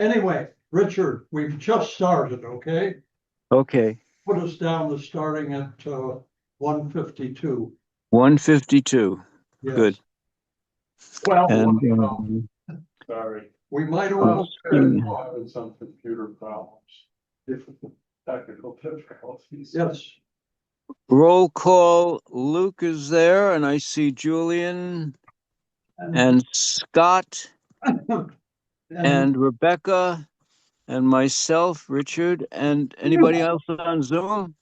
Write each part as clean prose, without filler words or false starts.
Anyway, Richard, we've just started, okay? Okay, Put us down to starting at 1:52. 152. Yes. Good. Well, And sorry. We might Oh, almost, Having some computer problems, technical difficulties. yes, roll call. Luke is there, and I see Julian and Scott and Rebecca and myself, Richard, and anybody else on Zoom?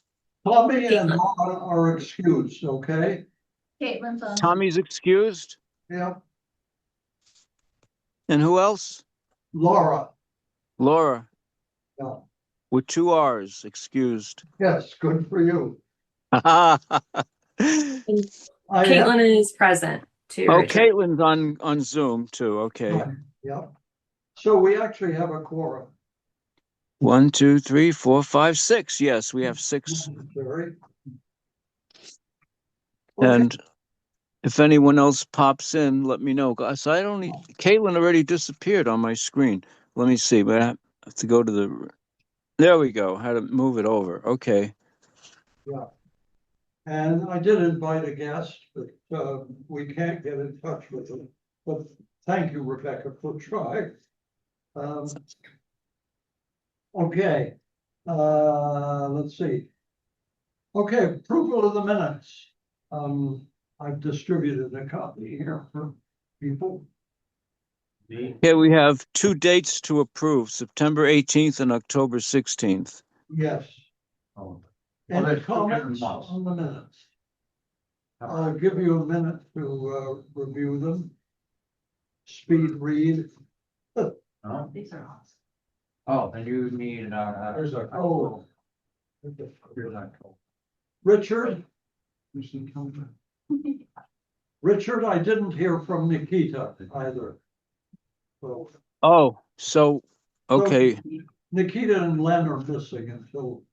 Tommy and Laura are excused, okay? Caitlin's on. Tommy's excused. Yeah, And who else? Laura, Laura, yeah. with 2 R's, excused. Yes, good for you. Oh, I have, Caitlin is present too. Richard. Caitlin's on Zoom too. Okay. yeah. So we actually have a quorum. 1, 2, 3, 4, 5, 6. Yes, we have 6. Very. And if anyone else pops in, let me know. So I don't need, Caitlin already disappeared on my screen. Let me see, but I have to go to the, there we go. How to move it over. Okay. Yeah. And I did invite a guest, but we can't get in touch with them. But thank you, Rebecca, for trying. Okay, let's see. Okay, approval of the minutes. I've distributed a copy here for people. Here we have 2 dates to approve, September 18th and October 16th. Yes. Oh. Any comments on the minutes? I'll give you a minute to review them. Speed read. Oh, These are awesome. oh, and you need, there's a. Oh. Here's that code. Richard? Richard, I didn't hear from Nikita either. So Oh, so, okay. Nikita and Len are missing until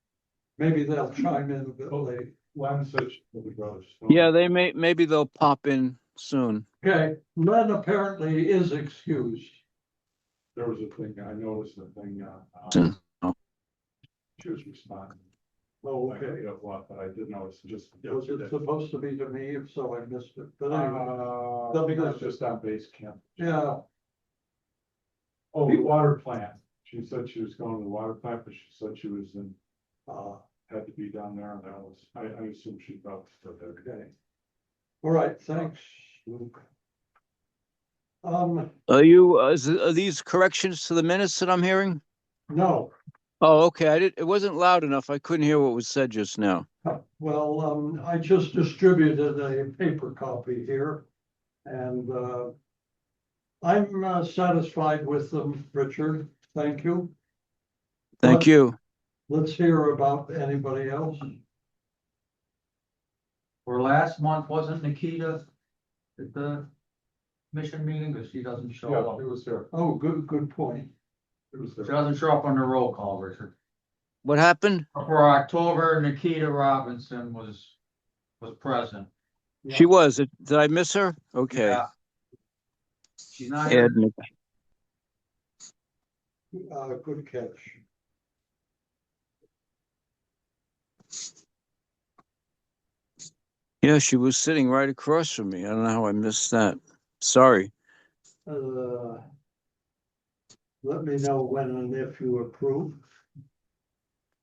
maybe they'll chime in a bit late. Len said she goes. Yeah, maybe they'll pop in soon. Okay, Len apparently is excused. There was a thing, I noticed a thing, she was responding. Oh, I okay. forget what, but I did notice just. Was it supposed to be to me? If so, I missed it. But anyway, That's just on base camp. yeah, Oh, the water plant. She said she was going to the water plant, but she said she was in, had to be down there, and that was, I assume she felt that. okay. All right, thanks, Luke. Are these corrections to the minutes that I'm hearing? No, Oh, okay. It wasn't loud enough. I couldn't hear what was said just now. well, I just distributed a paper copy here. And I'm satisfied with them, Richard. Thank you. Thank you. Let's hear about anybody else. Or last month, wasn't Nikita at the mission meeting, because she doesn't show Yeah, up. it was there. Oh, good point. It was She there. doesn't show up on the roll call, Richard. What happened? For October, Nikita Robinson was present. She was. Did I miss her? Okay. Yeah. She's not here. Add Nik- Good catch. Yeah, she was sitting right across from me. I don't know how I missed that. Sorry. Let me know when and if you approve.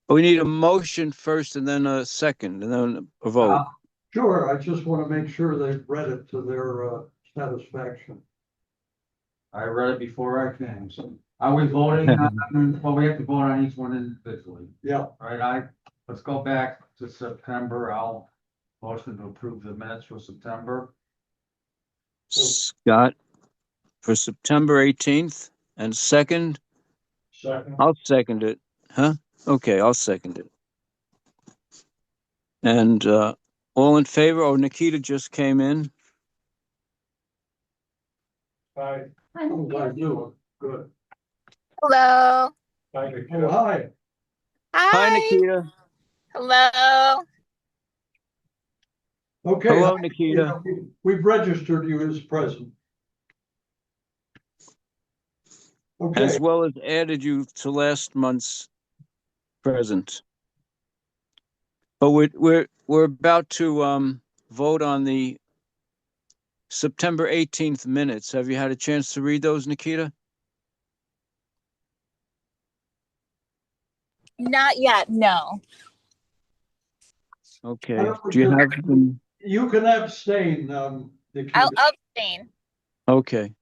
We need a motion first and then a second and then a vote. Sure, I just want to make sure they've read it to their satisfaction. I read it before I came, so are we voting on, well, we have to vote on each one individually, Yeah, right? Let's go back to September. I'll motion to approve the minutes for September. Scott, for September 18th and second, Second. I'll second it. Huh? Okay, I'll second it. And all in favor? Oh, Nikita just came in. Hi. oh, I do. Good. Hello. Hi, Oh, Nikita. hi. Hi, Nikita. Hello. Okay. Hello, Nikita. We've registered you as present. Okay, as well as added you to last month's present. But we're about to vote on the September 18th minutes. Have you had a chance to read those, Nikita? Not yet, no. Okay. Do you have them? you can abstain, Nikita. I'll abstain. Okay.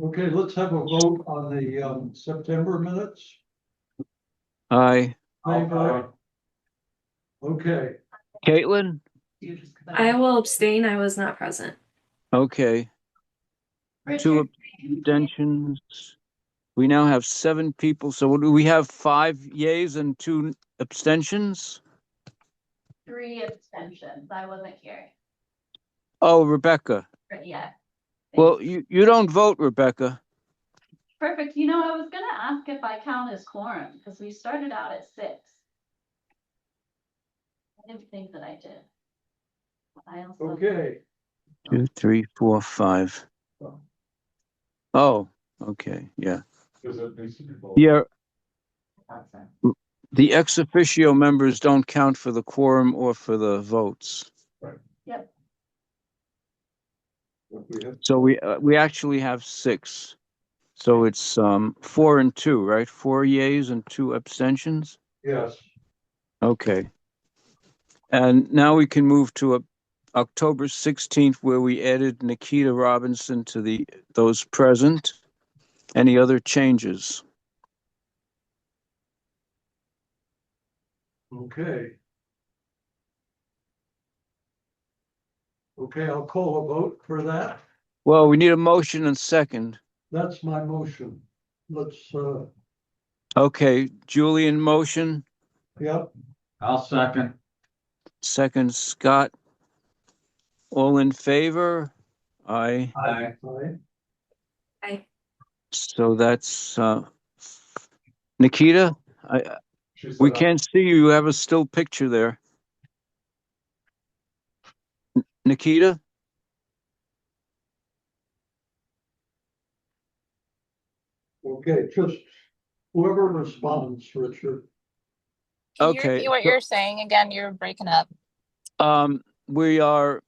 Okay, let's have a vote on the September minutes. Aye. Favor? Okay, Caitlin? I will abstain. I was not present. Okay. Two abstentions. We now have 7 people. So do we have 5 yays and 2 abstentions? 3 abstentions. I wasn't here. Oh, Rebecca. But yeah. Well, you don't vote, Rebecca. Perfect. You know, I was gonna ask if I count as quorum because we started out at 6. I didn't think that I did. But I also. okay. 2, 3, 4, 5. Oh, okay. Yeah. Because it needs to be both. Yeah. thought so. The ex officio members don't count for the quorum or for the votes. Yep. So we actually have 6. So it's 4 and 2, right? 4 yays and 2 abstentions. Yes, Okay. And now we can move to October 16th, where we added Nikita Robinson to those present. Any other changes? okay. Okay, I'll call a vote for that. Well, we need a motion and second. That's my motion. Let's, Okay, Julian motion, yep, I'll second. second Scott. All in favor? Aye. Aye. aye. So that's Nikita. She said We I- can't see you. You have a still picture there. Nikita? Okay, just whoever responds, Richard. Can you Okay, repeat what so- you're saying again? You're breaking up. We are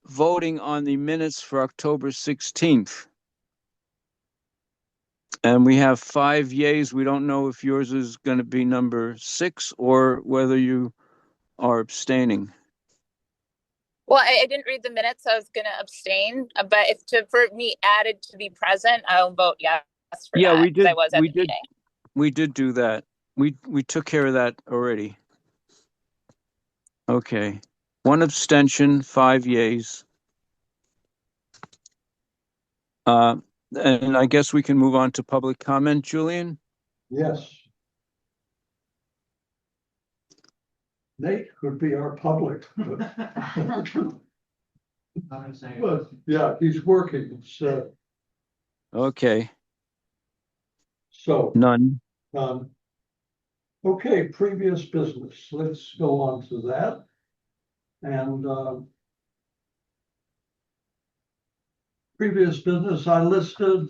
voting on the minutes for October 16th. And we have 5 yays. We don't know if yours is going to be number 6 or whether you are abstaining. Well, I didn't read the minutes, so I was gonna abstain. But for me added to be present, I'll vote yes for Yeah, that. we 'Cause did. I was at We the did. meeting. We did do that. We took care of that already. Okay. 1 abstention, 5 yays. And I guess we can move on to public comment, Julian? Yes. Nate could be our public. But, yeah, he's working, so, Okay, so, none. okay, previous business, let's go on to that. And, previous business, I listed,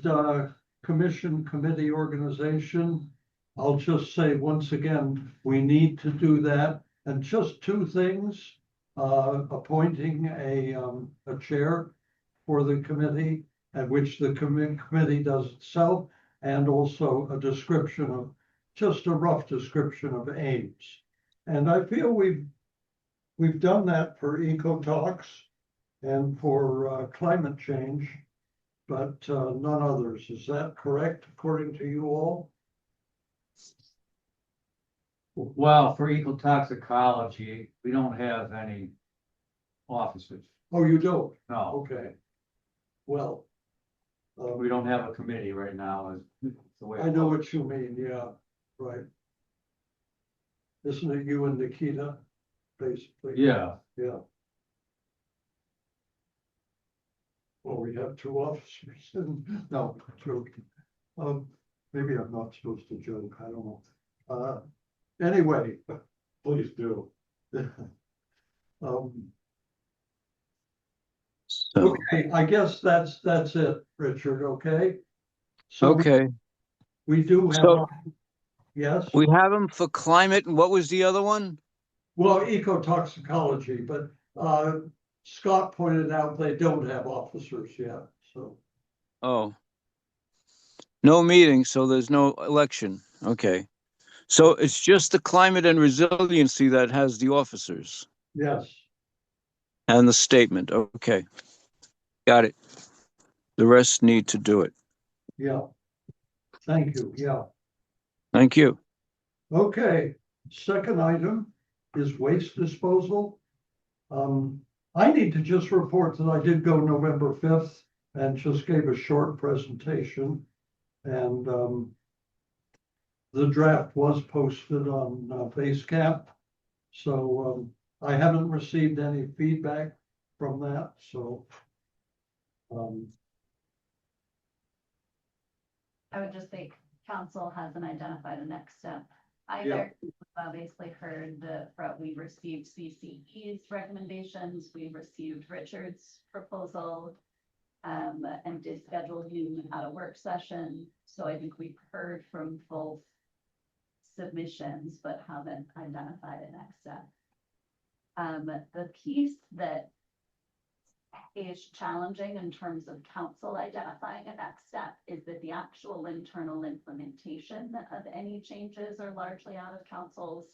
commission, committee, organization. I'll just say once again, we need to do that, and just 2 things. Appointing a chair for the committee, at which the committee does itself, and also a description of, just a rough description of aims. And I feel we've done that for eco talks and for climate change, but none others. Is that correct, according to you all? Well, for ecotoxicology, we don't have any officers. Oh, you don't? No, Okay. Well, we don't have a committee right now. Is the way I know what you mean, yeah, right. Isn't it you and Nikita, basically? Yeah, Yeah. Well, we have 2 officers, no, joking. Maybe I'm not supposed to joke, I don't know. Anyway, Please do. So, okay, I guess that's it, Richard, okay? So okay. We do have, So- yes, We have them for climate, and what was the other one? well, ecotoxicology, but Scott pointed out they don't have officers yet, so. Oh. No meeting, so there's no election. Okay. So it's just the climate and resiliency that has the officers Yes, and the statement. Okay. Got it. The rest need to do it. yeah. Thank you, yeah. Thank you. Okay, second item is waste disposal. I need to just report that I did go November 5th and just gave a short presentation. And the draft was posted on Basecamp. So I haven't received any feedback from that, so. I would just say council hasn't identified a next step either. We've obviously heard we received CCE's recommendations, we received Richard's proposal. And did schedule you at a work session, so I think we've heard from both submissions, but haven't identified a next step. The piece that is challenging in terms of council identifying a next step is that the actual internal implementation of any changes are largely out of council's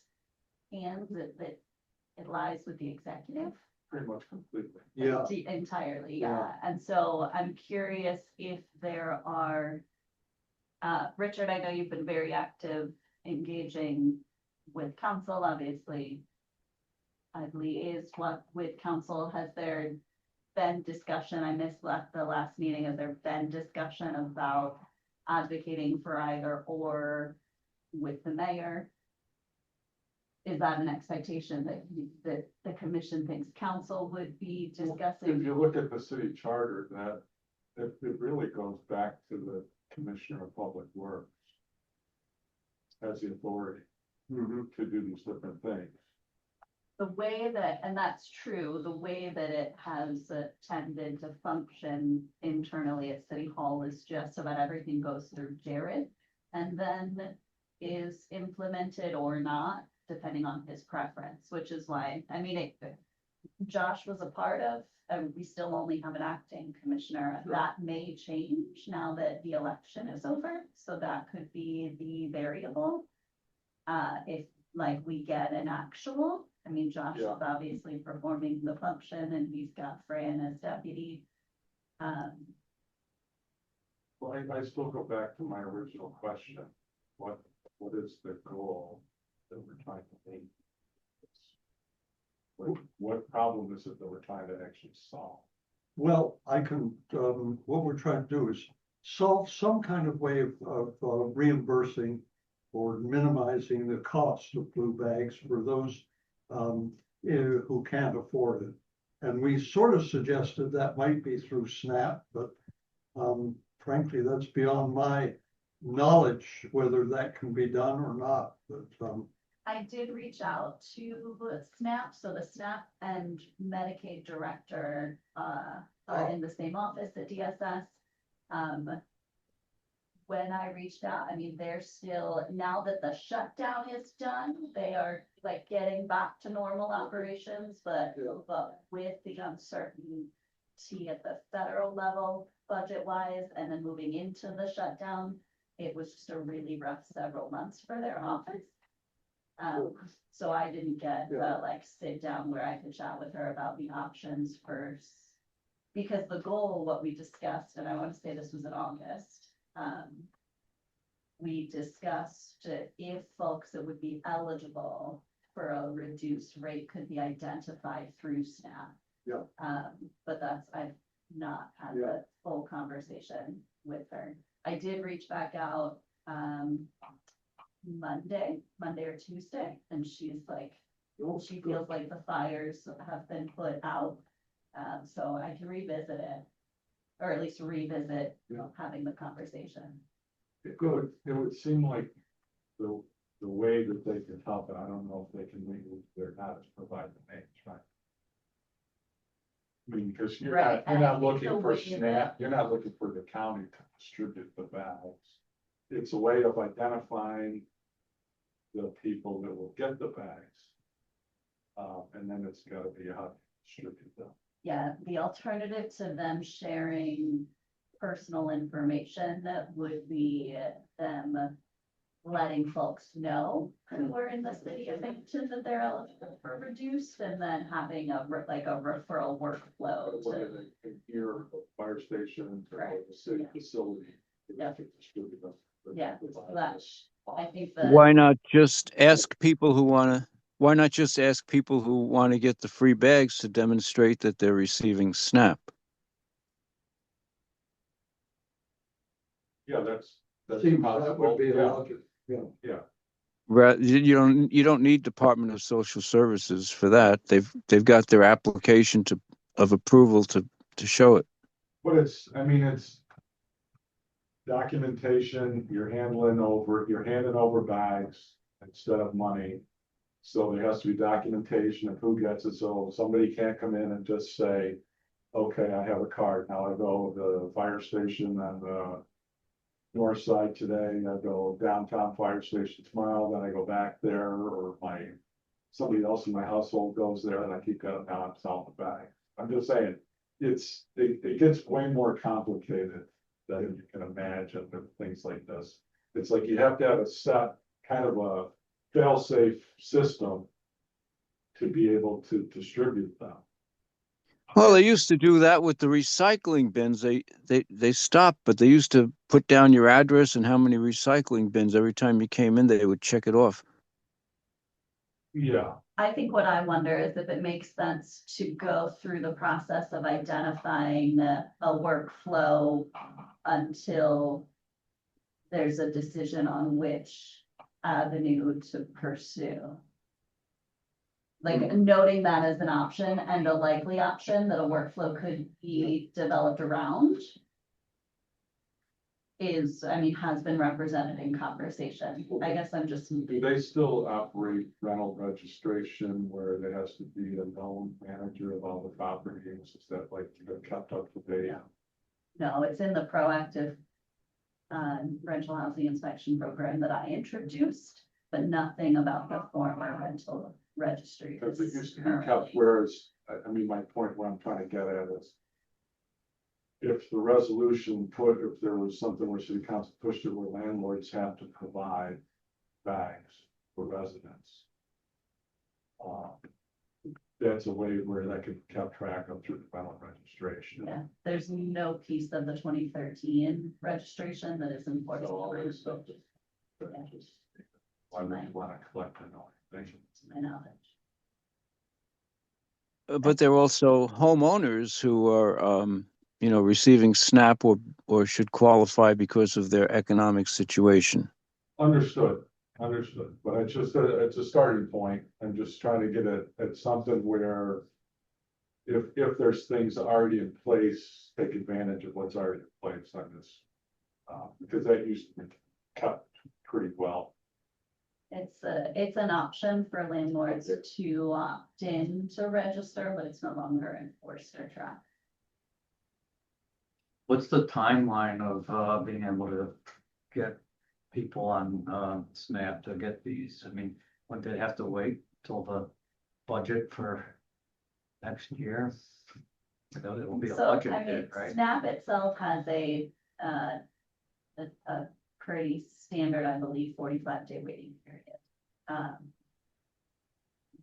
hands, that it lies with the executive. Pretty much completely. Yeah, Entirely, yeah. And so I'm curious if there are, Richard, I know you've been very active engaging with council, obviously. I believe with council, has there been discussion? I missed the last meeting. Has there been discussion about advocating for either or with the mayor? Is that an expectation that the commission thinks council would be discussing? If you look at the city charter, that it really goes back to the Commissioner of Public Works as the authority to do these different things. The way that, and that's true, the way that it has tended to function internally at City Hall is just so that everything goes through Jared and then is implemented or not, depending on his preference, which is why, I mean, Josh was a part of, and we still only have an acting commissioner. Sure. That may change now that the election is over, so that could be the variable. If like we get an actual, I mean, Josh is obviously performing the function and he's got Fran as deputy. Well, I still go back to my original question. What is the goal that we're trying to meet? What problem is it that we're trying to actually solve? well, I can, what we're trying to do is solve some kind of way of reimbursing or minimizing the cost of blue bags for those who can't afford it. And we sort of suggested that might be through SNAP, but frankly, that's beyond my knowledge whether that can be done or not. But I did reach out to SNAP, so the SNAP and Medicaid director are in the same office at DSS. When I reached out, I mean, they're still, now that the shutdown is done, they are like getting back to normal operations, but with the uncertainty at the federal level, budget-wise, and then moving into the shutdown, it was just a really rough several months for their office. So I didn't get like sit down where I could chat with her about the options first. Because the goal, what we discussed, and I want to say this was in August, we discussed if folks that would be eligible for a reduced rate could be identified through SNAP. Yeah. But I've not had the full conversation with her. I did reach back out, Monday or Tuesday, and she's like, she feels like the fires have been put out. So I can revisit it, or at least revisit having the conversation. It would seem like the way that they can help, and I don't know if they can legally, they're not to provide the names, right? I mean, because you're Right, not and looking the for way SNAP, you're not looking for the county to distribute the bags. it's a way of identifying the people that will get the bags. And then it's gotta be how to distribute them. Yeah, the alternative to them sharing personal information would be them letting folks know who are in the city of Binghamton that they're eligible for reduced, and then having a referral workflow Whether to. they can hear the fire station or the city facility. Yeah. to distribute them. Yeah, that's, I think that. Why not just ask people who want to? Why not just ask people who want to get the free bags to demonstrate that they're receiving SNAP? Yeah, that's Seems that possible. would be Yeah, logic, yeah. yeah. You don't need Department of Social Services for that. They've got their application of approval to show it. But it's documentation, you're handing over bags instead of money. So there has to be documentation of who gets it, so somebody can't come in and just say, okay, I have a card, now I go to the fire station on the north side today, I go downtown fire station tomorrow, then I go back there, or somebody else in my household goes there, and I keep going down and selling the bag. I'm just saying, it gets way more complicated than you can imagine with things like this. It's like you have to have a set, kind of a fail-safe system to be able to distribute them. Well, they used to do that with the recycling bins. They stopped, but they used to put down your address and how many recycling bins. Every time you came in, they would check it off. Yeah, I think what I wonder is if it makes sense to go through the process of identifying a workflow until there's a decision on which avenue to pursue. Like noting that as an option and a likely option that a workflow could be developed around has been represented in conversation. I guess I'm just. do they still operate rental registration where there has to be a known manager of all the properties? Is that like kept up to date? No, it's in the proactive rental housing inspection program that I introduced, but nothing about the former rental registry. Because it used to be kept, currently. whereas, my point where I'm trying to get at is if the resolution if there was something where city council pushed it where landlords have to provide bags for residents. That's a way where that could be kept track of through the rental registration. Yeah, there's no piece of the 2013 registration that is enforced. So all this stuff Yeah. why would you want to collect the noise? To my knowledge. But there are also homeowners who are, receiving SNAP or should qualify because of their economic situation. Understood, but it's a starting point. I'm just trying to get at something where if there's things already in place, take advantage of what's already in place on this. Because that used to be kept pretty well. It's an option for landlords to opt in to register, but it's no longer enforced or tracked. What's the timeline of being able to get people on SNAP to get these? Would they have to wait till the budget for next year? It will be a budget hit, right? SNAP itself has a pretty standard, I believe, 45-day waiting period.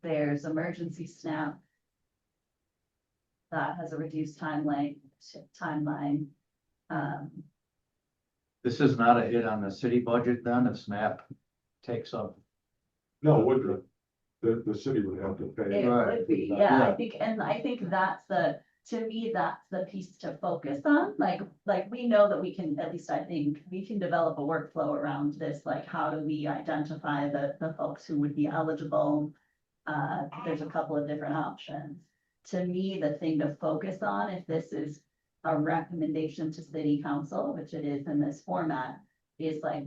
There's emergency SNAP that has a reduced timeline. This is not a hit on the city budget then, if SNAP takes up. No, Woodruff, the city would have to pay. It Right. would be, yeah, I think that's to me, that's the piece to focus on, like we know that we can, at least I think, we can develop a workflow around this, like how do we identify the folks who would be eligible? There's a couple of different options. To me, the thing to focus on, if this is a recommendation to city council, which it is in this format, is like,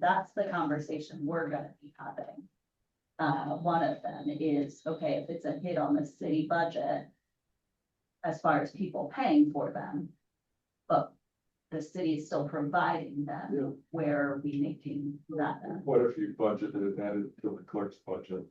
that's the conversation we're gonna be having. One of them is, okay, if it's a hit on the city budget, as far as people paying for them, but the city is still providing Yeah. them, where are we making that then? What if you budgeted that into the clerk's budget?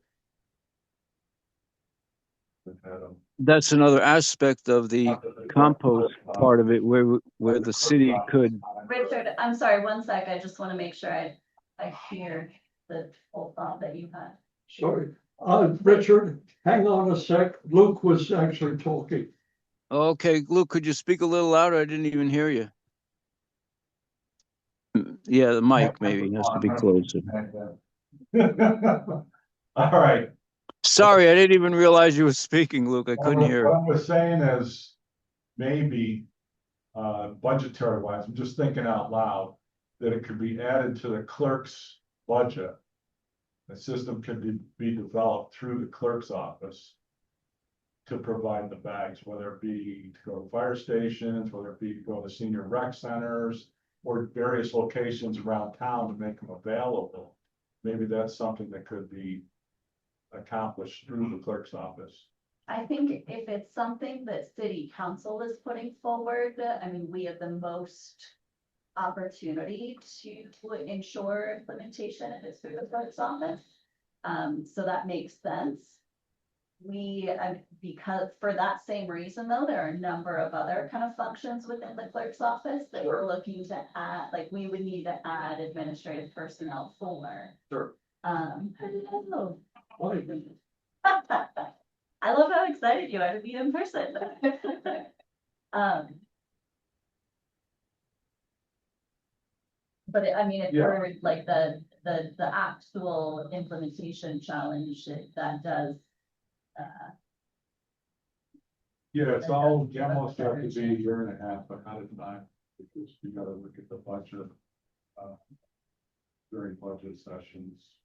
And had them- That's another aspect of the compost part of it, where the city could. Richard, I'm sorry, one sec, I just want to make sure I hear the whole thought that you had. Sorry, Richard, hang on a sec. Luke was actually talking. Okay, Luke, could you speak a little louder? I didn't even hear you. Yeah, the mic maybe has to be closer. All right. Sorry, I didn't even realize you were speaking, Luke. I couldn't hear. What I was saying is, maybe, budgetary wise, I'm just thinking out loud, that it could be added to the clerk's budget. The system can be developed through the clerk's office to provide the bags, whether it be to go to fire stations, whether it be to go to senior rec centers, or various locations around town to make them available. Maybe that's something that could be accomplished through the clerk's office. I think if it's something that city council is putting forward, I mean, we have the most opportunity to ensure implementation if it's through the clerk's office. So that makes sense. Because for that same reason though, there are a number of other kind of functions within the clerk's office that we're looking to add, like we would need to add administrative personnel for. Sure. Hello. I love how excited you are to be in person. But I mean, if Yeah. we're like the actual implementation challenge, that does. Yeah, it's all, you almost have to be a year and a half ahead of time, because you gotta look at the budget, during budget sessions.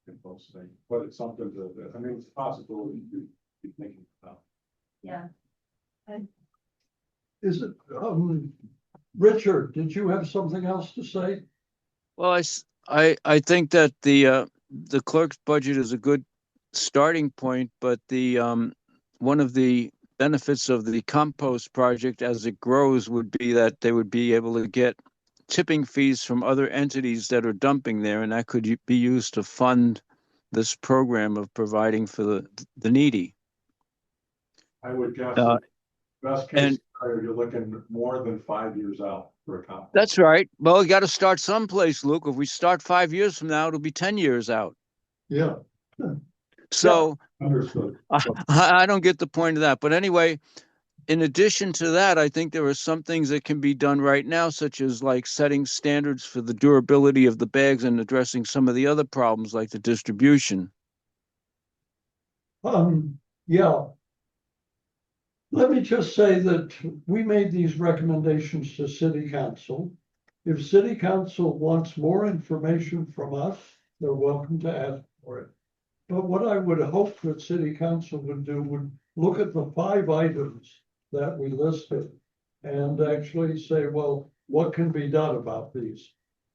And those things, but it's something that, I mean, it's a possibility to be thinking about. Yeah. Is it, Richard, did you have something else to say? Well, I think that the clerk's budget is a good starting point, but the one of the benefits of the compost project as it grows would be that they would be able to get tipping fees from other entities that are dumping there, and that could be used to fund this program of providing for the needy. I would guess, best and- case scenario, you're looking more than 5 years out for a compost. That's right. Well, you got to start someplace, Luke. If we start 5 years from now, it'll be 10 years out. Yeah. So Understood. I don't get the point of that. But anyway, in addition to that, I think there are some things that can be done right now, such as like setting standards for the durability of the bags and addressing some of the other problems like the distribution. Yeah. Let me just say that we made these recommendations to city council. If city council wants more information from us, they're welcome to ask for it. But what I would hope that city council would do would look at the 5 items that we listed and actually say, well, what can be done about these?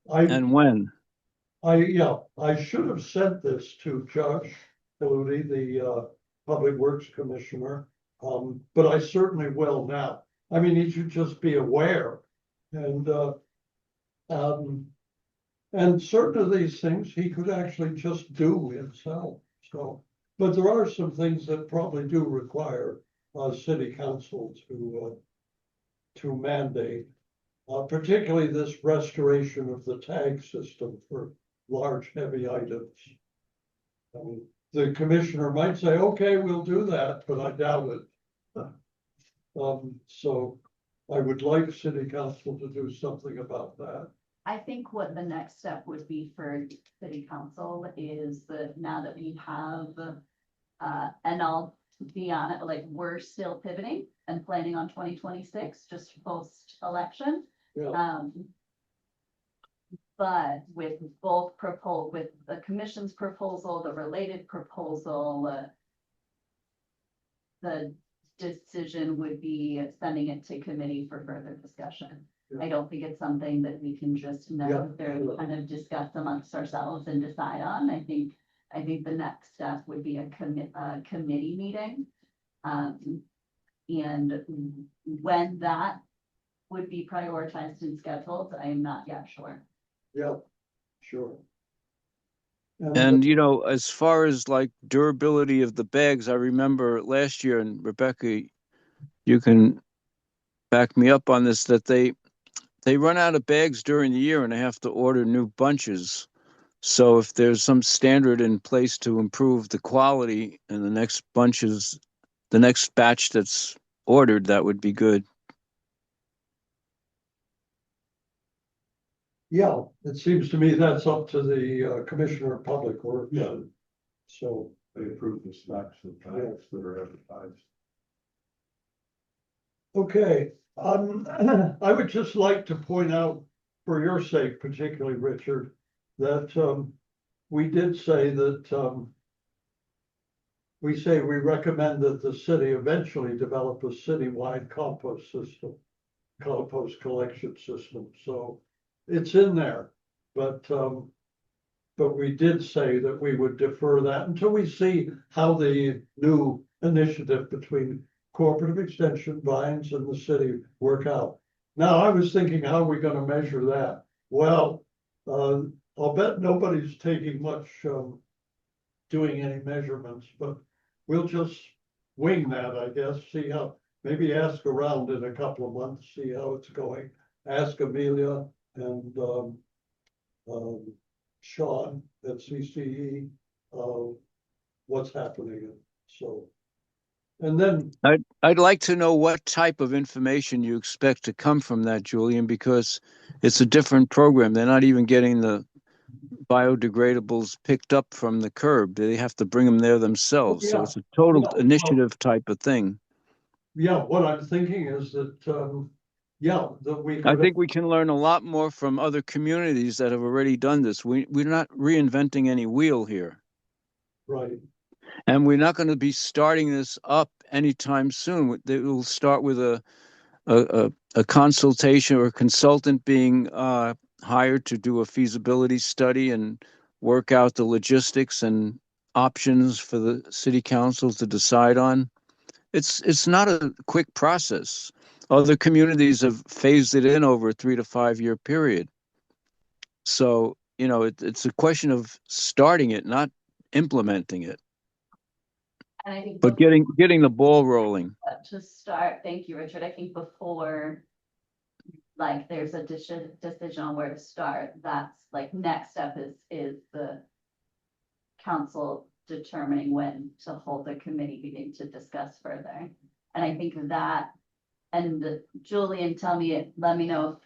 And when? I should have sent this to Josh Paludi, the Public Works Commissioner, but I certainly will now. I mean, he should just be aware. And certain of these things he could actually just do himself. So, but there are some things that probably do require city council to mandate, particularly this restoration of the tag system for large, heavy items. The commissioner might say, okay, we'll do that, but I doubt it. So I would like city council to do something about that. I think what the next step would be for city council is that now that we have, and I'll be on it, like, we're still pivoting and planning on 2026, just post-election. Yeah. But with with the commission's proposal, the related proposal, the decision would be sending it to committee for further discussion. Yeah. I don't think it's something that we can just necessarily kind of discuss amongst ourselves and decide on. I think the next step would be a committee meeting. And when that would be prioritized and scheduled, I am not yet sure. Yeah, sure. And you know, as far as like durability of the bags, I remember last year, and Rebecca, you can back me up on this, that they run out of bags during the year and they have to order new bunches. So if there's some standard in place to improve the quality in the next batch that's ordered, that would be good. Yeah, it seems to me that's up to the Commissioner of Public Works. Yeah. So, They approve the specs of bags that are advertised. okay, I would just like to point out, for your sake particularly, Richard, that we did say that we recommend that the city eventually develop a citywide compost collection system. So it's in there, but we did say that we would defer that until we see how the new initiative between Cooperative Extension, Vines, and the city work out. Now, I was thinking, how are we gonna measure that? Well, I'll bet nobody's taking much doing any measurements, but we'll just wing that, I guess, see how, maybe ask around in a couple of months, see how it's going. Ask Amelia and Sean at CCE, what's happening. So, and then, I'd like to know what type of information you expect to come from that, Julian, because it's a different program. They're not even getting the biodegradables picked up from the curb. They have to bring them there themselves. So it's a total initiative type of thing. yeah, what I'm thinking is that, that we. I think we can learn a lot more from other communities that have already done this. We're not reinventing any wheel here. Right. And we're not going to be starting this up anytime soon. It will start with a consultation or a consultant being hired to do a feasibility study and work out the logistics and options for the city council to decide on. It's not a quick process. Other communities have phased it in over a 3 to 5 year period. So, you know, it's a question of starting it, not implementing it, And I think but getting the ball rolling. to start, thank you, Richard. I think before like there's a decision on where to start, that's like next step is the council determining when to hold a committee meeting to discuss further. And I think that, and Julian, let me know if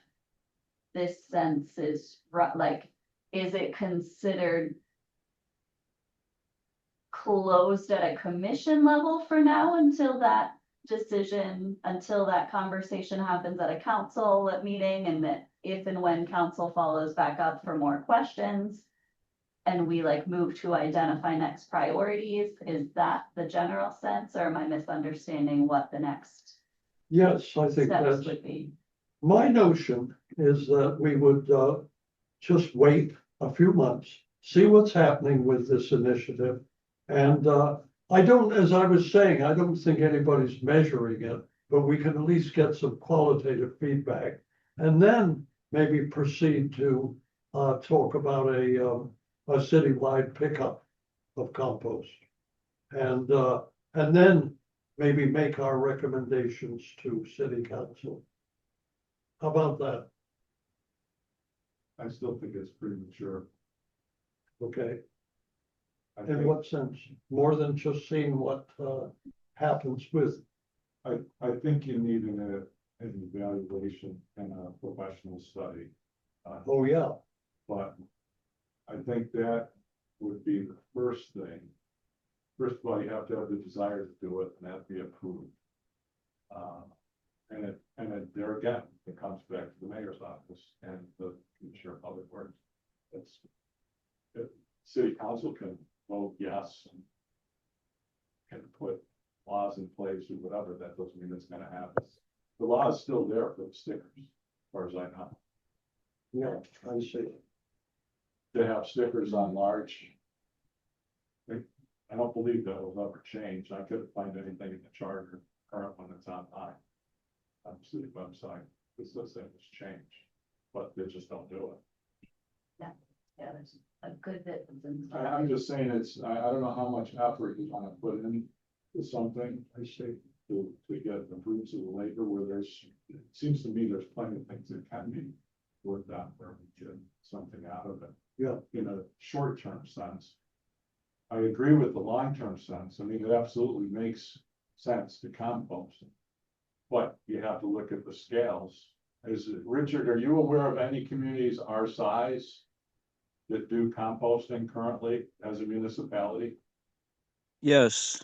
this sense is like, is it considered closed at a commission level for now until that conversation happens at a council meeting, and that if and when council follows back up for more questions and we like move to identify next priorities, is that the general sense, or am I misunderstanding what the next Yes, I think steps that's, would be? my notion is that we would just wait a few months, see what's happening with this initiative. And I don't, as I was saying, I don't think anybody's measuring it, but we can at least get some qualitative feedback. And then maybe proceed to talk about a citywide pickup of compost. And then maybe make our recommendations to city council. How about that? I still think it's premature. Okay, I in think, what sense? More than just seeing what happens with, I think you need an evaluation and a professional study. oh yeah, But I think that would be the first thing. First of all, you have to have the desire to do it and that be approved. And there again, it comes back to the mayor's office and the Commissioner of Public Works. City council can vote yes and can put laws in place or whatever. That doesn't mean it's gonna happen. The law is still there for the stickers, as far as I know. yeah, I see. To have stickers on large. I don't believe that will ever change. I couldn't find anything in the charter, current one that's on city website. the system has changed, but they just don't do it. Yeah, there's a good bit of them. I'm just saying I don't know how much effort you wanna put into something, I say, to get the fruits of the labor where it seems to me there's plenty of things that can be worked out where we get something out of it. Yeah. In a short-term sense. I agree with the long-term sense. I mean, it absolutely makes sense to compost. But you have to look at the scales. Richard, are you aware of any communities our size that do composting currently as a municipality? Yes.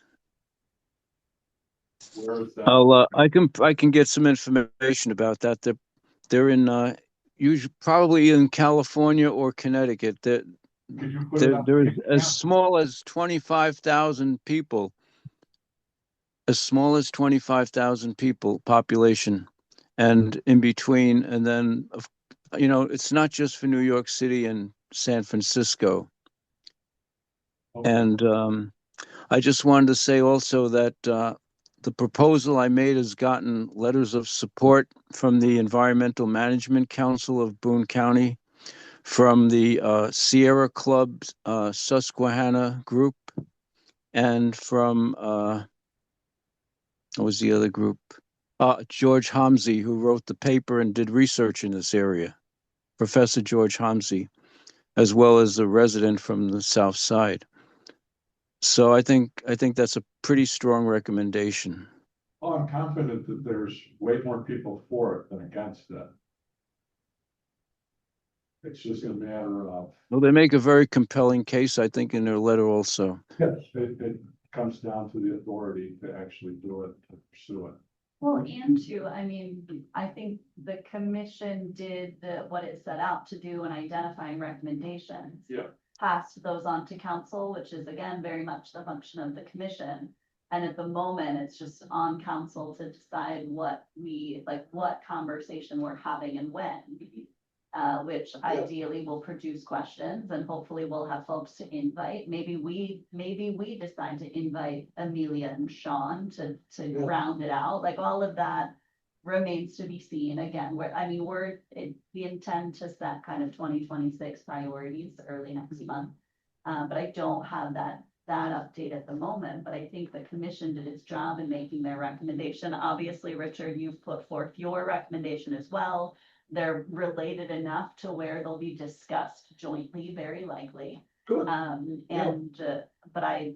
Where is that? I can get some information about that. They're in usually probably in California or Connecticut. Could you put it up? There's as small as 25,000 people. As small as 25,000 people population, and in between, and then it's not just for New York City and San Francisco. Okay. And I just wanted to say also that the proposal I made has gotten letters of support from the Environmental Management Council of Boone County, from the Sierra Club Susquehanna group, and from what was the other group? George Homsey, who wrote the paper and did research in this area, Professor George Homsey, as well as a resident from the South Side. So I think that's a pretty strong recommendation. Oh, I'm confident that there's way more people for it than against it. It's just a matter of. Well, they make a very compelling case, I think, in their letter also. Yes. It comes down to the authority to actually do it, to pursue it. Well, and too, I mean, I think the commission did what it set out to do in identifying recommendations. Yeah. Passed those on to council, which is again, very much the function of the commission. And at the moment, it's just on council to decide what conversation we're having and when. Which ideally will produce questions, and hopefully we'll have folks to invite. Maybe we decide to invite Amelia and Sean to round it out. Like, all of that remains to be seen. Again, we intend to set kind of 2026 priorities early next month. But I don't have that update at the moment, but I think the commission did its job in making their recommendation. Obviously, Richard, you've put forth your recommendation as well. They're related enough to where they'll be discussed jointly, very likely. Good. But I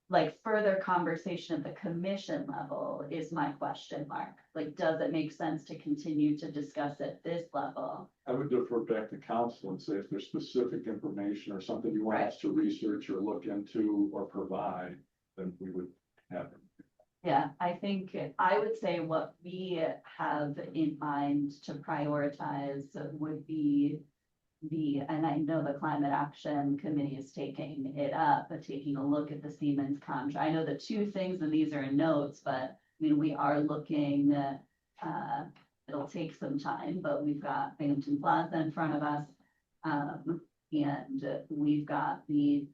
like further conversation at the commission level is my question mark. Like, does it make sense to continue to discuss at this level? I would defer back to council and say if there's specific information or something you want us to research or look into or provide, then we would have it. Yeah, I think I would say what we have in mind to prioritize would be and I know the Climate Action Committee is taking it up, but taking a look at the Siemens contract. I know the two things, and these are in notes, but I mean, we are looking, it'll take some time, but we've got Binghamton Plaza in front of us. And we've got the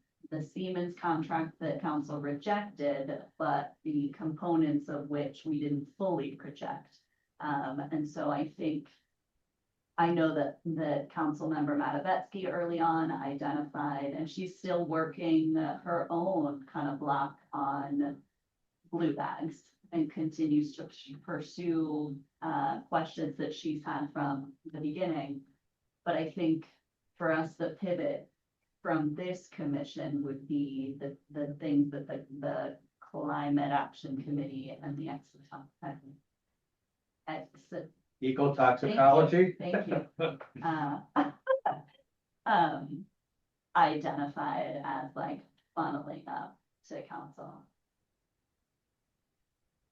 Siemens contract that council rejected, but the components of which we didn't fully project. And so I know that the council member Matovetsky early on identified, and she's still working her own kind of block on blue bags and continues to pursue questions that she's had from the beginning. But I think for us, the pivot from this commission would be the things that the Climate Action Committee and the Ecotoxicology. Thank you. Identified as like funneling up to council.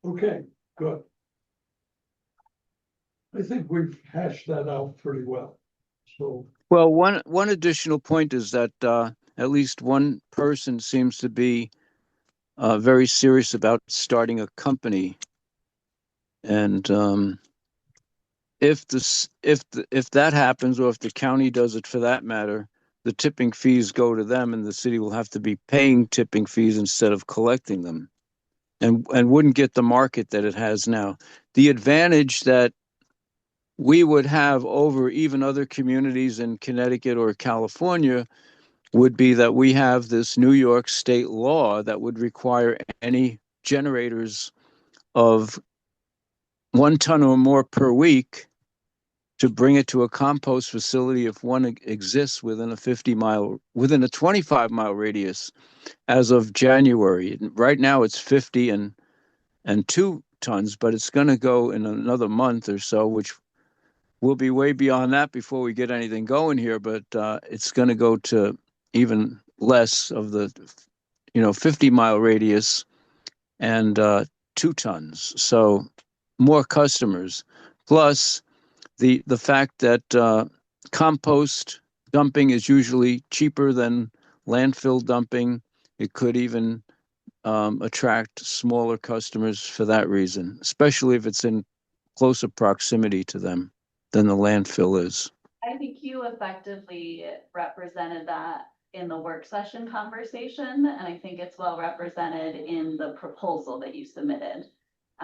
Okay, good. I think we've hashed that out pretty well. So, Well, one additional point is that at least one person seems to be very serious about starting a company, and if that happens, or if the county does it for that matter, the tipping fees go to them, and the city will have to be paying tipping fees instead of collecting them, and wouldn't get the market that it has now. The advantage that we would have over even other communities in Connecticut or California would be that we have this New York state law that would require any generators of 1 ton or more per week to bring it to a compost facility if one exists within a 25-mile radius as of January. Right now it's 50 and 2 tons, but it's going to go in another month or so, which will be way beyond that before we get anything going here. But it's going to go to even less of the 50-mile radius and 2 tons. So more customers, plus the fact that compost dumping is usually cheaper than landfill dumping. It could even attract smaller customers for that reason, especially if it's in closer proximity to them than the landfill is. I think you effectively represented that in the work session conversation, and I think it's well represented in the proposal that you submitted.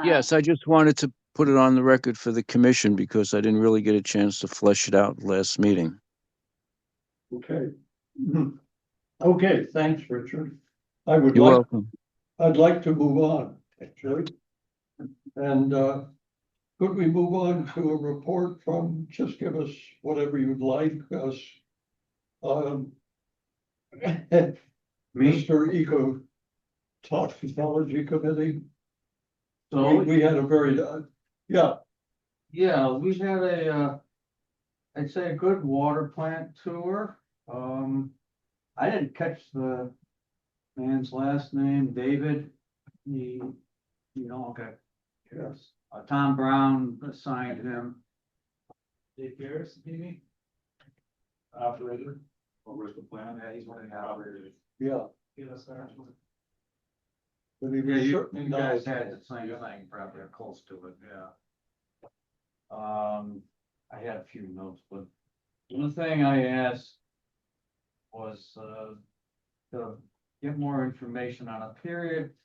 Yes, I just wanted to put it on the record for the commission because I didn't really get a chance to flesh it out last meeting. Okay. Okay, thanks, Richard. I'd Welcome. like to move on, actually. And could we move on to a report from, just give us whatever you'd like, us. Mr. Eco Toxicology Committee. So We had a very, yeah, we had I'd say a good water plant tour. I didn't catch the man's last name, David. Okay. yes. Tom Brown assigned him. Dave Garris, maybe? Operator, what was the plan? Yeah, he's one of the operators. Yeah. Yes, sir. But he Yeah, was you certainly guys not. had the same thing, probably close to it, yeah. I had a few notes, but one thing I asked was, to get more information on a period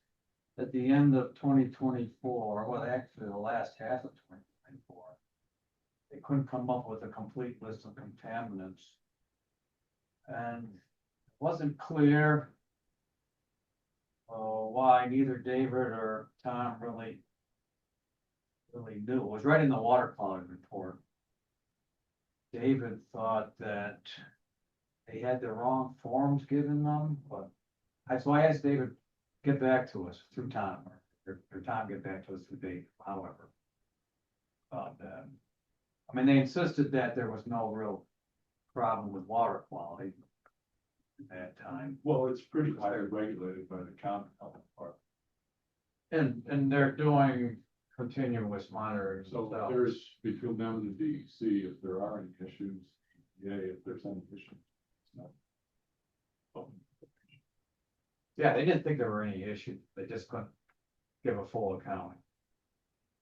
at the end of 2024, well, actually the last half of 2024. They couldn't come up with a complete list of contaminants. And it wasn't clear why neither David or Tom really knew. It was right in the water quality report. David thought that they had the wrong forms given them, but so I asked David, get back to us through Tom, or Tom get back to us through Dave, however. I mean, they insisted that there was no real problem with water quality at that time. Well, it's pretty highly regulated by the county health department. And they're doing continuous monitoring. So there's between them and the DEC, if there are any issues, if there's any issues. No. Yeah, they didn't think there were any issues. They just couldn't give a full accounting.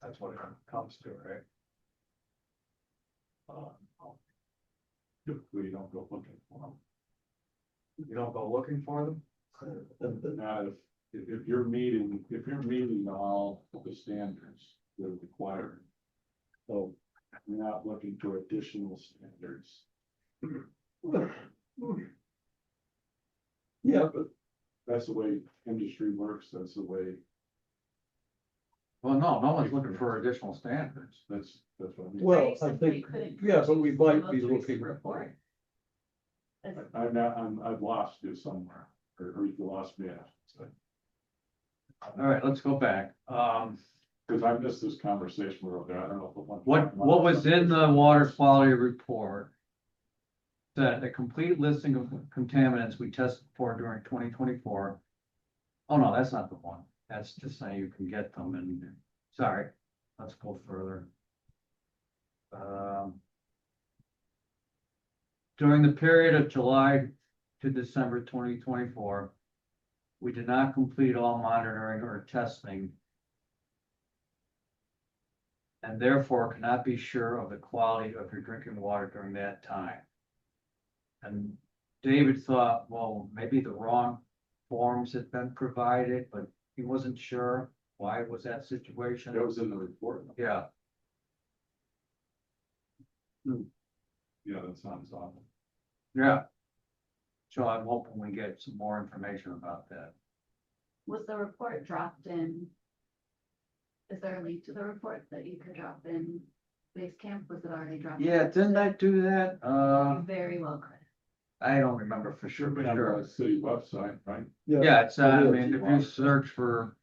That's what it comes to, right? Typically, you don't go looking for them. You don't go looking for them? Now, if you're meeting all the standards that are required. So you're not looking for additional standards. Yeah, but That's the way industry works. That's the way, Well, no one's looking for additional standards. that's what I mean. well, I Simply think, couldn't yeah, but we produce might be the most recent looking. report. I've lost you somewhere, or you lost me, I should say. All right, let's go back. Because I missed this conversation real there. I don't know if the one. What was in the water quality report? That a complete listing of contaminants we tested for during 2024. Oh, no, that's not the one. That's just saying you can get them and, sorry, let's go further. During the period of July to December 2024, we did not complete all monitoring or testing and therefore cannot be sure of the quality of your drinking water during that time. And David thought, well, maybe the wrong forms had been provided, but he wasn't sure why was that situation. That was in the report. Yeah. Yeah, that sounds awful. Yeah. So I'm hoping we get some more information about that. Was the report dropped in? Is there a link to the report that you could drop in base camp? Was it already dropped? Yeah, didn't I do that? You very well could. I don't remember for sure, but On sure. the city website, right? Yeah, it's, I it is. mean, if you search for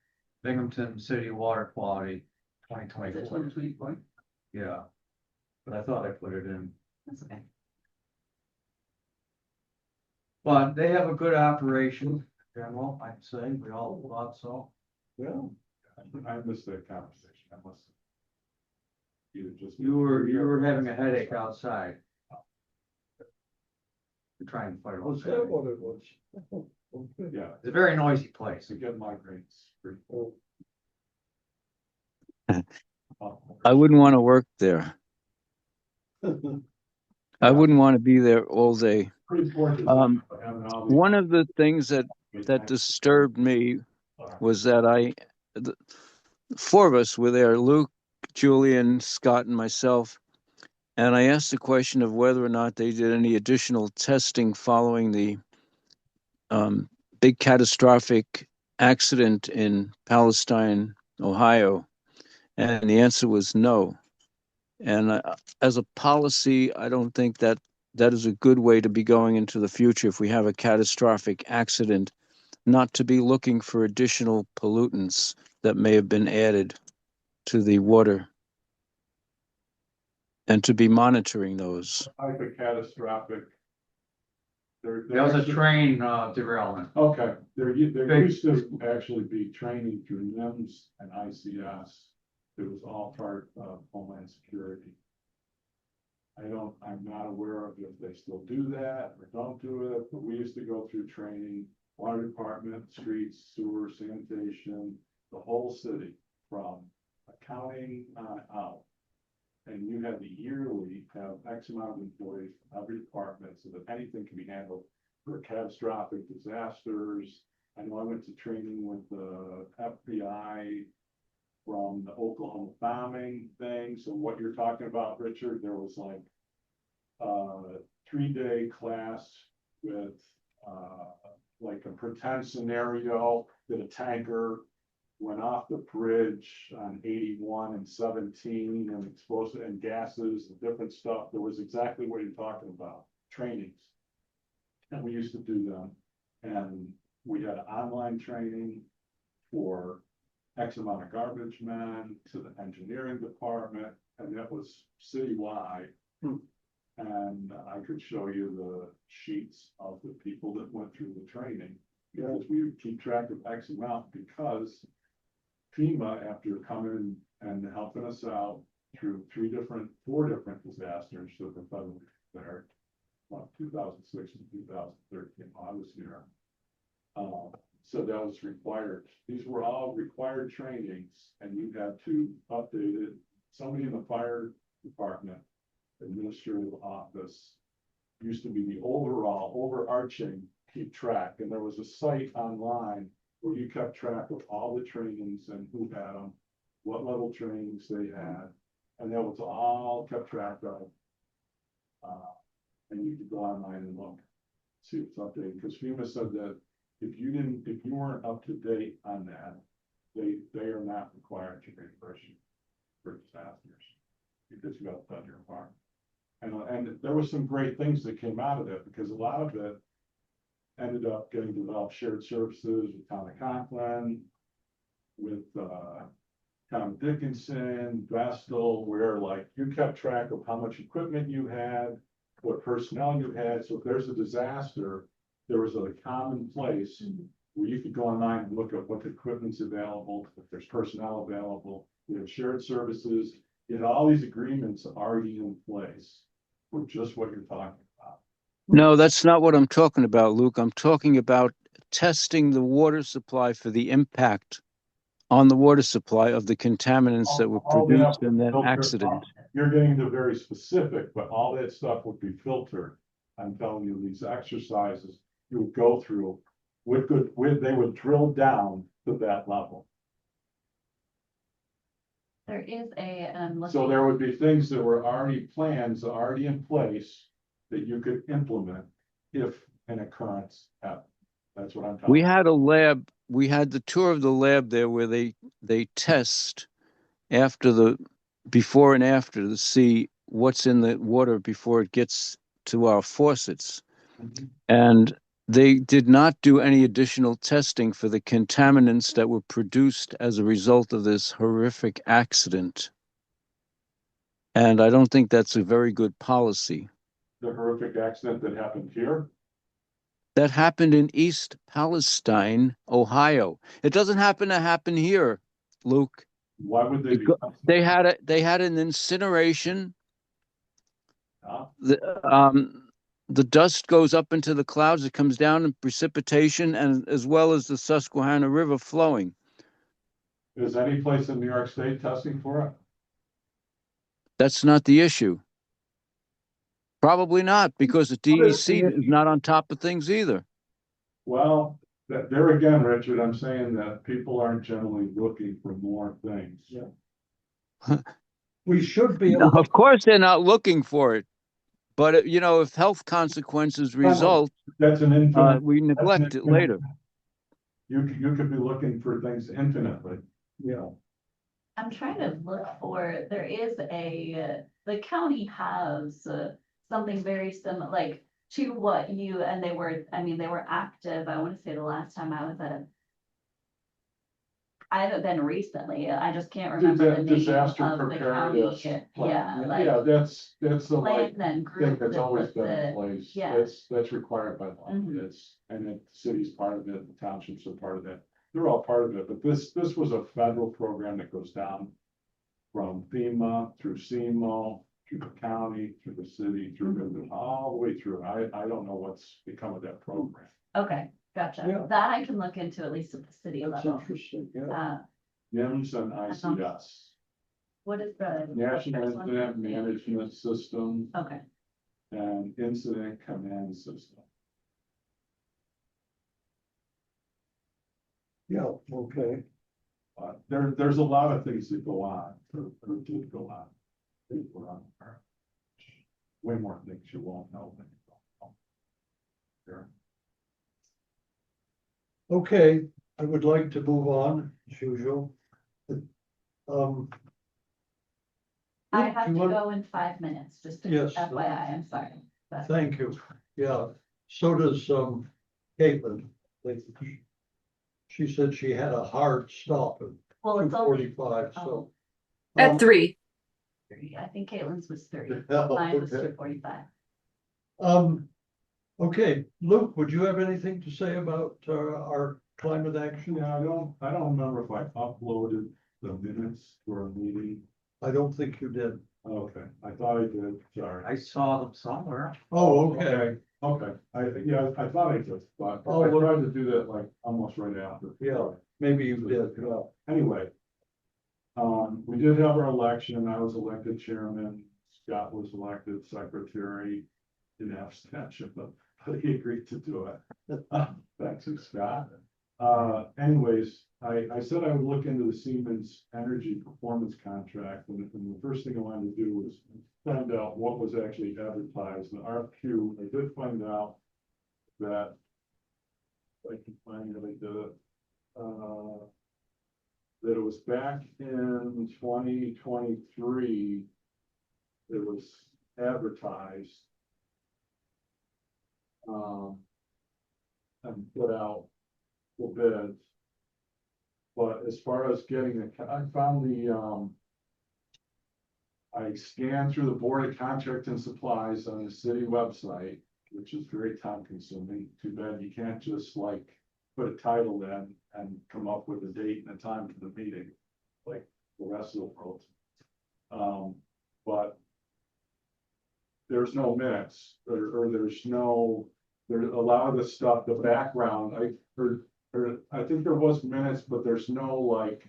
Binghamton City Water Quality twenty Is it twenty-four, 2024? yeah. But I thought I put it in. That's okay. But they have a good operation, in general, I'd say, we all thought so. Well, I missed that conversation. I must. Either just. You were having a headache outside. You're trying to fight. Was that what it was? Yeah, It's a very noisy place. to get migraines. pretty- I wouldn't want to work there. I wouldn't want to be there all day. Pretty fortunate. Um, having all these- One of the things that disturbed me was that the four of us were there, Luke, Julian, Scott, and myself. And I asked the question of whether or not they did any additional testing following the big catastrophic accident in Palestine, Ohio. And the answer was no. And as a policy, I don't think that is a good way to be going into the future if we have a catastrophic accident, not to be looking for additional pollutants that may have been added to the water and to be monitoring those. Type of catastrophic. There There was a actually- train derailment. Okay, there Big- used to actually be training through NIMS and ICS. It was all part of Homeland Security. I'm not aware of if they still do that or don't do it, but we used to go through training, water department, streets, sewer, sanitation, the whole city from accounting on out. And you had to yearly have X amount of employees from every department so that anything can be handled for catastrophic disasters. I know I went to training with the FBI from the Oklahoma bombing thing. So what you're talking about, Richard, there was like a 3-day class with like a pretend scenario that a tanker went off the bridge on 81 and 17 and explosive and gases and different stuff. There was exactly what you're talking about, trainings. And we used to do them. And we had online training for X amount of garbage men to the engineering department, and that was citywide. And I could show you the sheets of the people that went through the training. Because we would keep track of X amount because FEMA, after coming and helping us out through 4 different disasters that were federally declared, 2006 and 2013, I was here. So that was required. These were all required trainings, and you had to update it. Somebody in the fire department, administrative office, used to be the overarching keep track, and there was a site online where you kept track of all the trainings and who had them, what level trainings they had, and that was all kept track of. And you could go online and look, see what's updated, because FEMA said that if you weren't up to date on that, they are not required to reimburse you for disasters because you got done your part. And there were some great things that came out of it because a lot of it ended up getting developed shared services with Town of Conklin, with Town of Dickinson, Vestal, where like you kept track of how much equipment you had, what personnel you had. So if there's a disaster, there was a common place where you could go online and look at what equipment's available, if there's personnel available. You have shared services. You had all these agreements already in place for just what you're talking about. No, that's not what I'm talking about, Luke. I'm talking about testing the water supply for the impact on the water supply of the contaminants that were produced in that accident. You're getting to very specific, but all that stuff would be filtered. I'm telling you, these exercises you would go through they would drill down to that level. There is So there would be things that were already plans, already in place that you could implement if an occurrence happened. That's what I'm talking. We had a lab, we had the tour of the lab there where they test after before and after to see what's in the water before it gets to our faucets. Mhm. And they did not do any additional testing for the contaminants that were produced as a result of this horrific accident. And I don't think that's a very good policy. The horrific accident that happened here. That happened in East Palestine, Ohio. It doesn't happen here, Luke. Why would they be? They had an incineration. Huh? The dust goes up into the clouds. It comes down in precipitation, and as well as the Susquehanna River flowing. Is any place in New York State testing for it? That's not the issue. Probably not, because the DEC is not on top of things either. Well, there again, Richard, I'm saying that people aren't generally looking for more things. Yeah. We should be. No, of course, they're not looking for it. But, if health consequences result, That's an infinite. we neglect it later. You could be looking for things infinitely. Yeah. I'm trying to look for, there is the county has something very similar, like to what and they were active. I want to say the last time I haven't been recently. I just can't remember the name Disaster of the preparedness county. plan. Yeah, Yeah, that's the plan and thing group. that's always that been in the- place. yeah. That's required by law. Mhm. And the city's part of it, the townships are part of it. They're all part of it, but this was a federal program that goes down from FEMA through SEMO, through the county, through the city, through all the way through. I don't know what's become of that program. Okay, gotcha. Yeah. That I can look into at least at the city That's level. interesting, yeah. NIMS and ICS, What is the? National first one? Incident Management System Okay, and Incident Command System. Yeah, okay. There's a lot of things that go on, or did go on. Things were on there. Way more things you won't know than you don't know. Sure. Okay, I would like to move on as usual. I Luke, have you to want- go in 5 minutes, just to Yes. FYI, I'm sorry. But Thank you. Yeah, so does Caitlin. She said she had a hard stop at Well, it's only 2:45, so. At 3. 3. I think Caitlin's was 3. Yeah, Mine was okay. 2:45. Okay, Luke, would you have anything to say about our climate action? Yeah, I don't remember if I uploaded the minutes for a meeting. I don't think you did. Okay, I thought I did, sorry. I saw them somewhere. Oh, okay. Okay, I thought I did, but Oh, I well- tried to do that like almost right after. Yeah. Maybe you did, yeah. Anyway. We did have our election, I was elected chairman, Scott was elected secretary. Didn't have abstention, but he agreed to do it. Thanks to Scott. Anyways, I said I would look into the Siemens Energy Performance Contract, and the first thing I wanted to do was find out what was actually advertised, the RFQ. I did find out that, if I can find it, I did it, that it was back in 2023, it was advertised. And put out the bids. But as far as getting I found I scanned through the Board of Contract and Supplies on the city website, which is very time consuming. Too bad you can't just like put a title in and come up with a date and a time for the meeting, like the rest of the world. But there's no minutes, or there's a lot of the stuff, the background, I think there was minutes, but there's no like,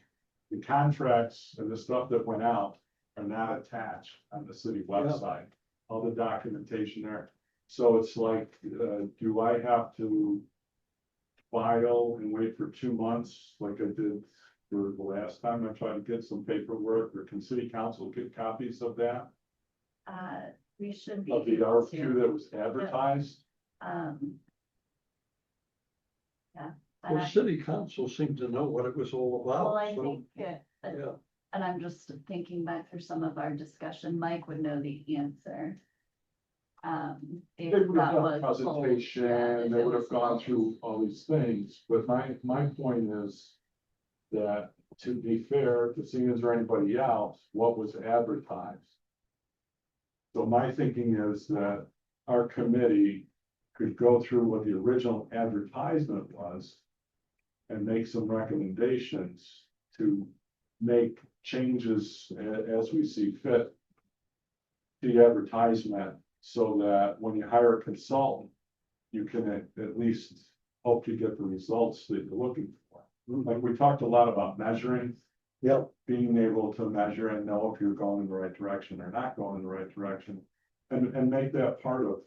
the contracts and the stuff that went out are not attached on the city website, all the documentation there. So it's like, do I have to file and wait for 2 months like I did for the last time. I tried to get some paperwork, or can city council get copies of that? We should be. Of the able RFQ to, that was advertised? Yeah. Well, city council seemed to know what it was all Well, about, I so, think, yeah. and I'm just thinking back through some of our discussion, Mike would know the answer. They If would have that done was. a pulled, presentation, yeah, if they it would was have gone pulled. through all these things, but my point is that, to be fair to seniors or anybody else, what was advertised? So my thinking is that our committee could go through what the original advertisement was and make some recommendations to make changes as we see fit to the advertisement, so that when you hire a consultant, you can at least hope to get the results that you're looking for. Like, we talked a lot about measuring. Yep. Being able to measure and know if you're going in the right direction or not going in the right direction, and make that part of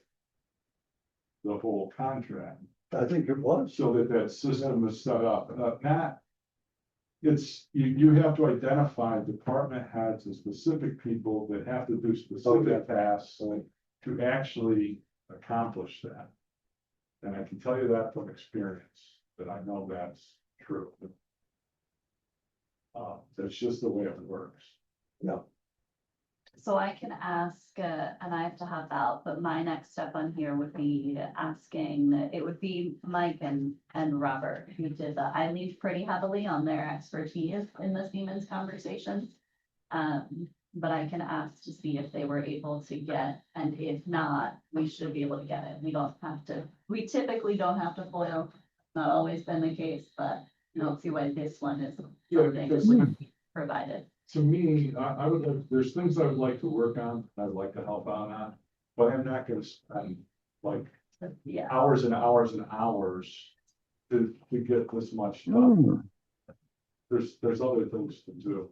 the whole contract, I think it was. so that that system is set up. Matt, it's, you have to identify department heads and specific people that have to do specific tasks to actually accomplish that. And I can tell you that from experience, that I know that's true. That's just the way it works. So I can ask, and I have to hop out, but my next step on here would be asking, it would be Mike and Robert who did the, I leaned pretty heavily on their expertise in the Siemens conversations. But I can ask to see if they were able to get, and if not, we should be able to get it. We don't have to, we typically don't have to FOIL, not always been the case, but I don't see why this one is something that would be provided. To me, I would like, there's things I would like to work on, I'd like to help out on, but I'm not gonna spend like Yeah. hours and hours and hours to get this much done. There's other things to do.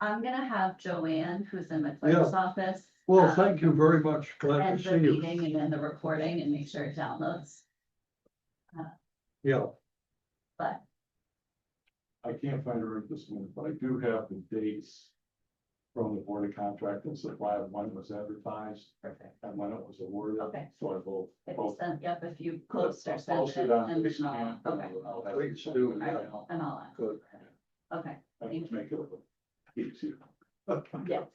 I'm gonna have Joanne, who's in the clerk's office. Well, thank you very much. Glad And to the see you. meeting and then the recording and make sure it downloads, Yeah, but I can't find her at this moment, but I do have the dates from the Board of Contract and Supply of when it was advertised perfect. and when it was awarded. Okay. So I will. If you send, yep, if you I'll post or send post it, it on and this then I'll, camp, okay, I'll have Please it do, sent yeah. email. and I'll ask, good. okay, That would make it a little easier. yes.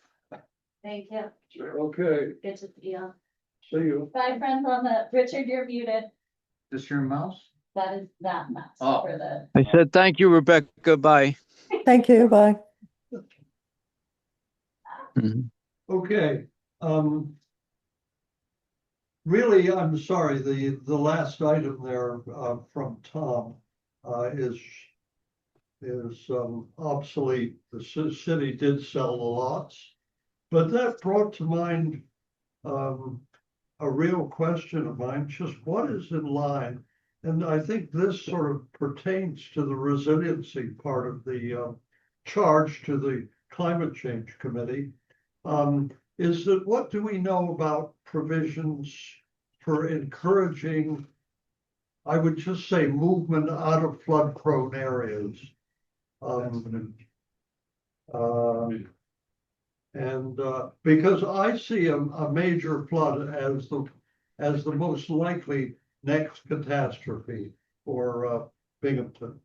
Thank you, Okay, good to see you. see you. Bye, friends on the, Richard, you're muted, This your mouse? that is that mess Oh. for the. I said, thank you, Rebecca. Bye. Thank you, bye. Mhm. Okay, really, I'm sorry, the last item there, from Tom, is obsolete. The city did sell the lots, but that brought to mind, a real question of mine, just what is in line? And I think this sort of pertains to the resiliency part of the, charge to the Climate Change Committee. Is that, what do we know about provisions for encouraging, I would just say, movement out of flood prone areas? Because I see a major flood as the most likely next catastrophe for Binghamton.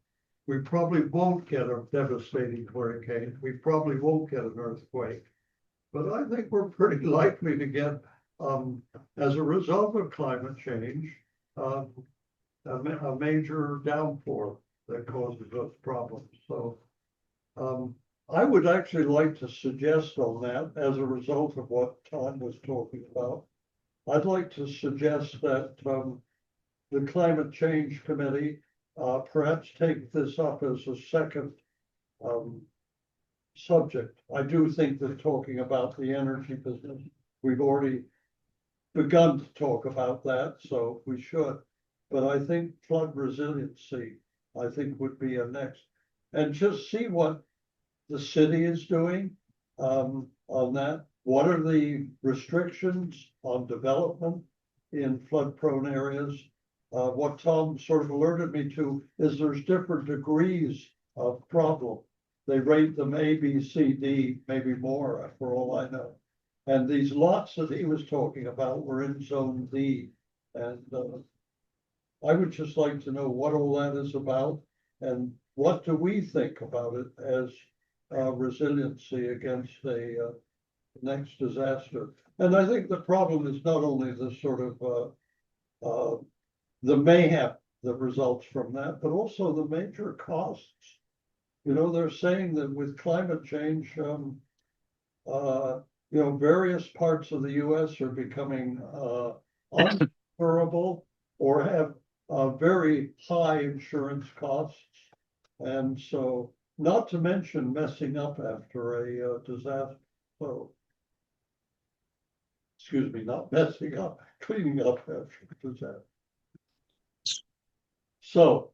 We probably won't get a devastating hurricane. We probably won't get an earthquake. But I think we're pretty likely to get, as a result of climate change, a major downpour that causes us problems. So I would actually like to suggest on that, as a result of what Tom was talking about, I'd like to suggest that the Climate Change Committee perhaps take this up as a second subject. I do think that talking about the energy business, we've already begun to talk about that, so we should. But I think flood resiliency, I think, would be a next, and just see what the city is doing on that. What are the restrictions on development in flood prone areas? what Tom sort of alerted me to is there's different degrees of problem. They rate them A, B, C, D, maybe more, for all I know. And these lots that he was talking about were in zone D. And I would just like to know what all that is about and what do we think about it as resiliency against a next disaster. And I think the problem is not only the sort of the mayhap that results from that, but also the major costs. You know, they're saying that with climate change, you know, various parts of the US are becoming uninsurable or have very high insurance costs. And so, not to mention messing up after a disaster. So, excuse me, not messing up, cleaning up after a disaster. So,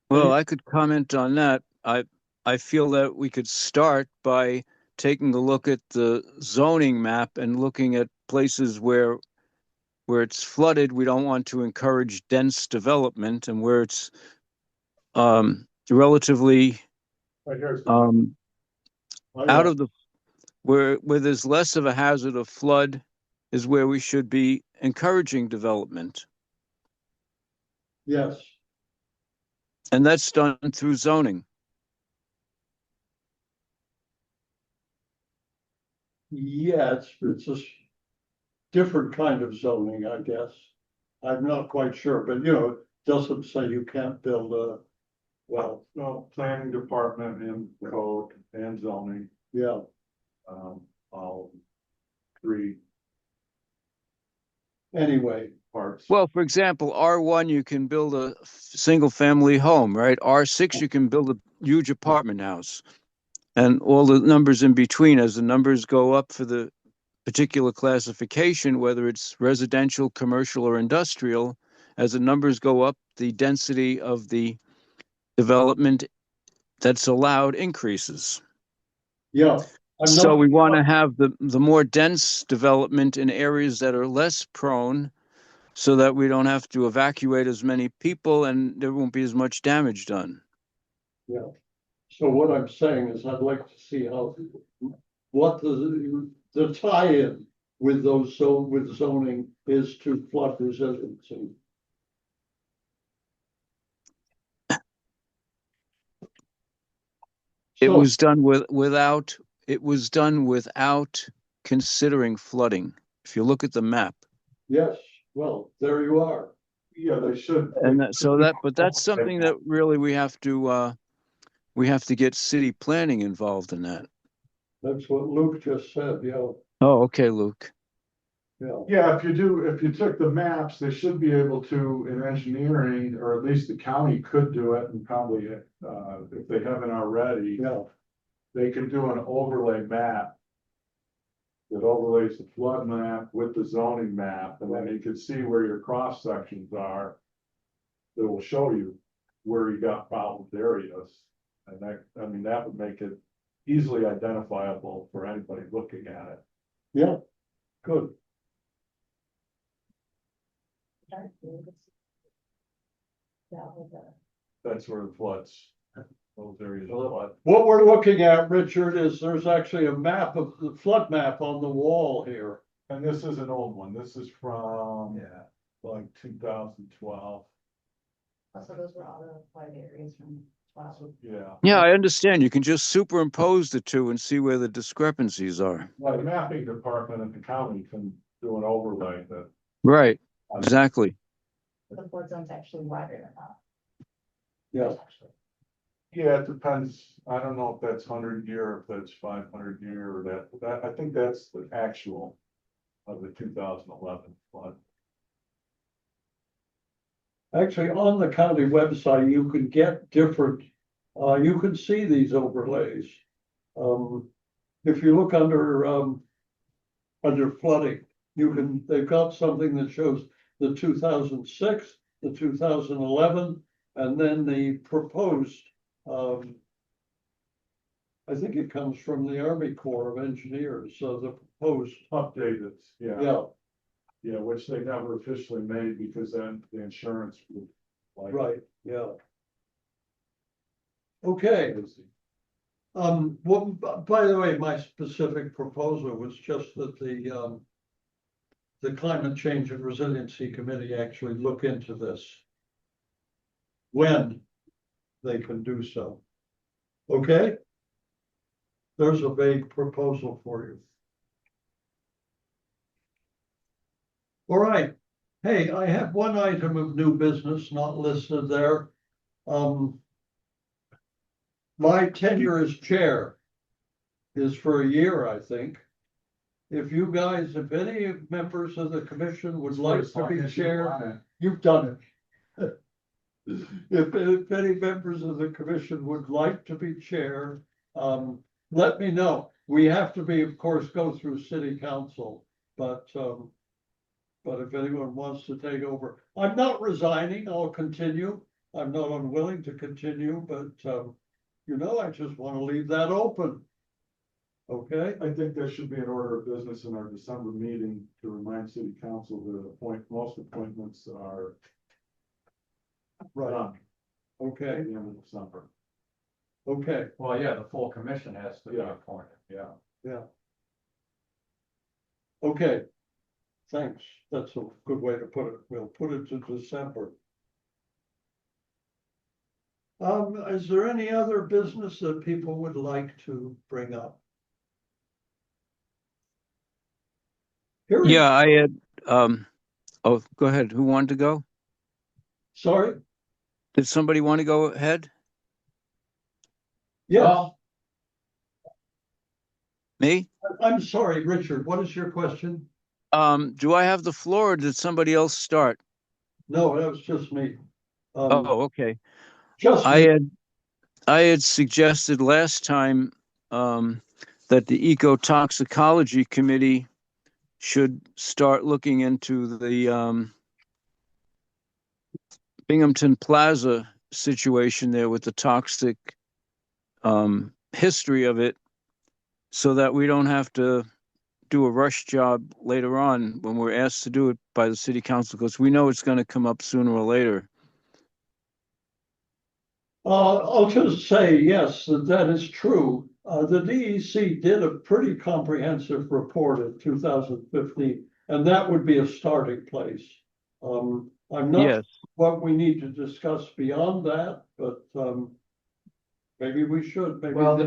Well, I could comment on that. I feel that we could start by taking a look at the zoning map and looking at places where it's flooded. We don't want to encourage dense development, and where it's relatively Right here's out of the where there's less of a hazard of flood is where we should be encouraging development. yes, And that's done through zoning. yeah, it's a different kind of zoning, I guess. I'm not quite sure, but you know, it doesn't say you can't build a, well, no, planning department and code and zoning, yeah, all three anyway. parts. Well, for example, R1, you can build a single family home, right? R6, you can build a huge apartment house. And all the numbers in between, as the numbers go up for the particular classification, whether it's residential, commercial, or industrial, as the numbers go up, the density of the development that's allowed increases. Yeah. So we want to have the more dense development in areas that are less prone, so that we don't have to evacuate as many people and there won't be as much damage done. Yeah. So what I'm saying is I'd like to see how, what the tie-in with those, so with zoning is to flood resiliency. It So, was done without considering flooding. If you look at the map. yes, well, there you are. Yeah, they should. And but that's something that really we have to get city planning involved in that. That's what Luke just said, yeah, Oh, okay, Luke. yeah. Yeah, if you took the maps, they should be able to, in engineering, or at least the county could do it, and probably, if they haven't already. Yeah, They could do an overlay map. That overlays the flood map with the zoning map, and then you could see where your cross sections are. That will show you where you got problem areas, and that would make it easily identifiable for anybody looking at it. yeah, good. That's where the floods, those areas of flood. What we're looking at, Richard, is there's actually a map of the flood map on the wall here. And this is an old one, this is from, like 2012, So those were all the flood areas from 12. yeah. Yeah, I understand. You can just superimpose the two and see where the discrepancies are. Well, the mapping department at the county can do an overlay that. Right, exactly. The flood zone's actually wider than that. Yeah, Yeah, it depends. I don't know if that's 100-year, if that's 500-year, or that, I think that's the actual of the 2011 flood. actually, on the county website, you can get different, you can see these overlays. If you look under flooding, they've got something that shows the 2006, the 2011, and then the proposed I think it comes from the Army Corps of Engineers, so the proposed, Updated, yeah, yeah, yeah, which they never officially made because then the insurance would. Like, right, yeah. Okay, well, by the way, my specific proposal was just that the Climate Change and Resiliency Committee actually look into this when they can do so. Okay? There's a vague proposal for you. All right. Hey, I have one item of new business not listed there. My tenure as chair is for a year, I think. If you guys, if any members of the commission would like to be chair, you've done it. If any members of the commission would like to be chair, let me know. We have to be, of course, go through city council, but if anyone wants to take over, I'm not resigning, I'll continue. I'm not unwilling to continue, but you know, I just want to leave that open. Okay, I think there should be an order of business in our December meeting to remind city council that most appointments are right, done okay, at the end of December. okay, Well, yeah, the full commission has to be Yeah. appointed. Yeah, yeah. Okay, thanks, that's a good way to put it, we'll put it to December. Is there any other business that people would like to bring up? Here we- Yeah, I had, oh, go ahead. Who wanted to go? Sorry, Did somebody want to go ahead? yes, Well, Me? I'm sorry, Richard, what is your question? Do I have the floor or did somebody else start? No, that was just me. Oh, okay. Just I me. had suggested last time that the eco-toxicology committee should start looking into the Binghamton Plaza situation there with the toxic history of it, so that we don't have to do a rush job later on when we're asked to do it by the city council, because we know it's going to come up sooner or later. I'll just say, yes, that is true. The DEC did a pretty comprehensive report in 2015, and that would be a starting place. I'm not Yes. what we need to discuss beyond that, but maybe we should, maybe. well,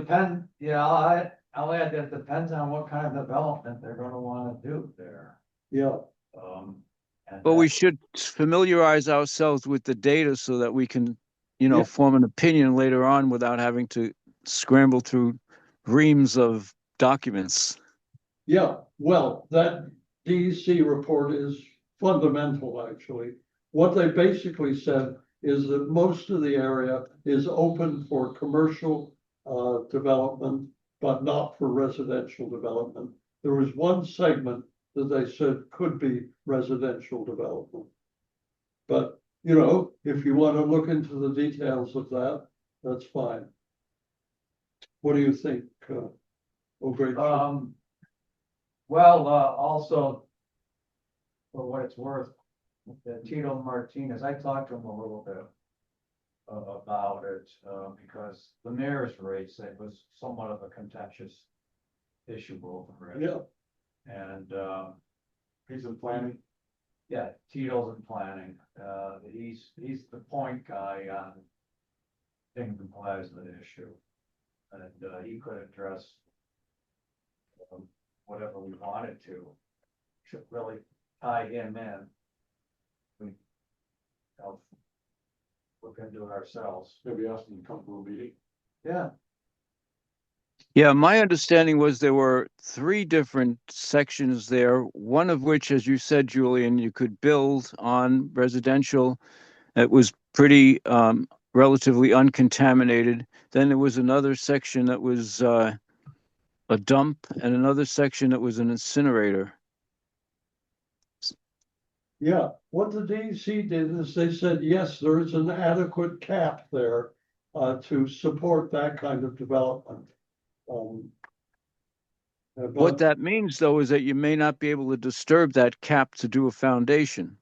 I'll add that depends on what kind of development they're gonna wanna do there. Yeah, And But we that- should familiarize ourselves with the data so that we can, Yeah. form an opinion later on without having to scramble through reams of documents. yeah, well, that DEC report is fundamental, actually. What they basically said is that most of the area is open for commercial development, but not for residential development. There was one segment that they said could be residential development. But, if you want to look into the details of that, that's fine. What do you think? Great. Well, also, for what it's worth, Tito Martinez, I talked to him a little bit about it, because the mayor's race, it was somewhat of a contentious issue over it. Yeah, And, he's in planning. yeah, Tito's in planning, he's the point guy on Binghamton Plaza issue. And, he could address whatever we wanted to, should really tie him in. We're gonna do it ourselves. Maybe ask him to come to a meeting. Yeah. Yeah, my understanding was there were 3 different sections there, one of which, as you said, Julian, you could build on residential. It was pretty relatively uncontaminated. Then there was another section that was a dump, and another section that was an incinerator. yeah. What the DEC did is they said, yes, there is an adequate cap there to support that kind of development. But- What that means, though, is that you may not be able to disturb that cap to do a foundation.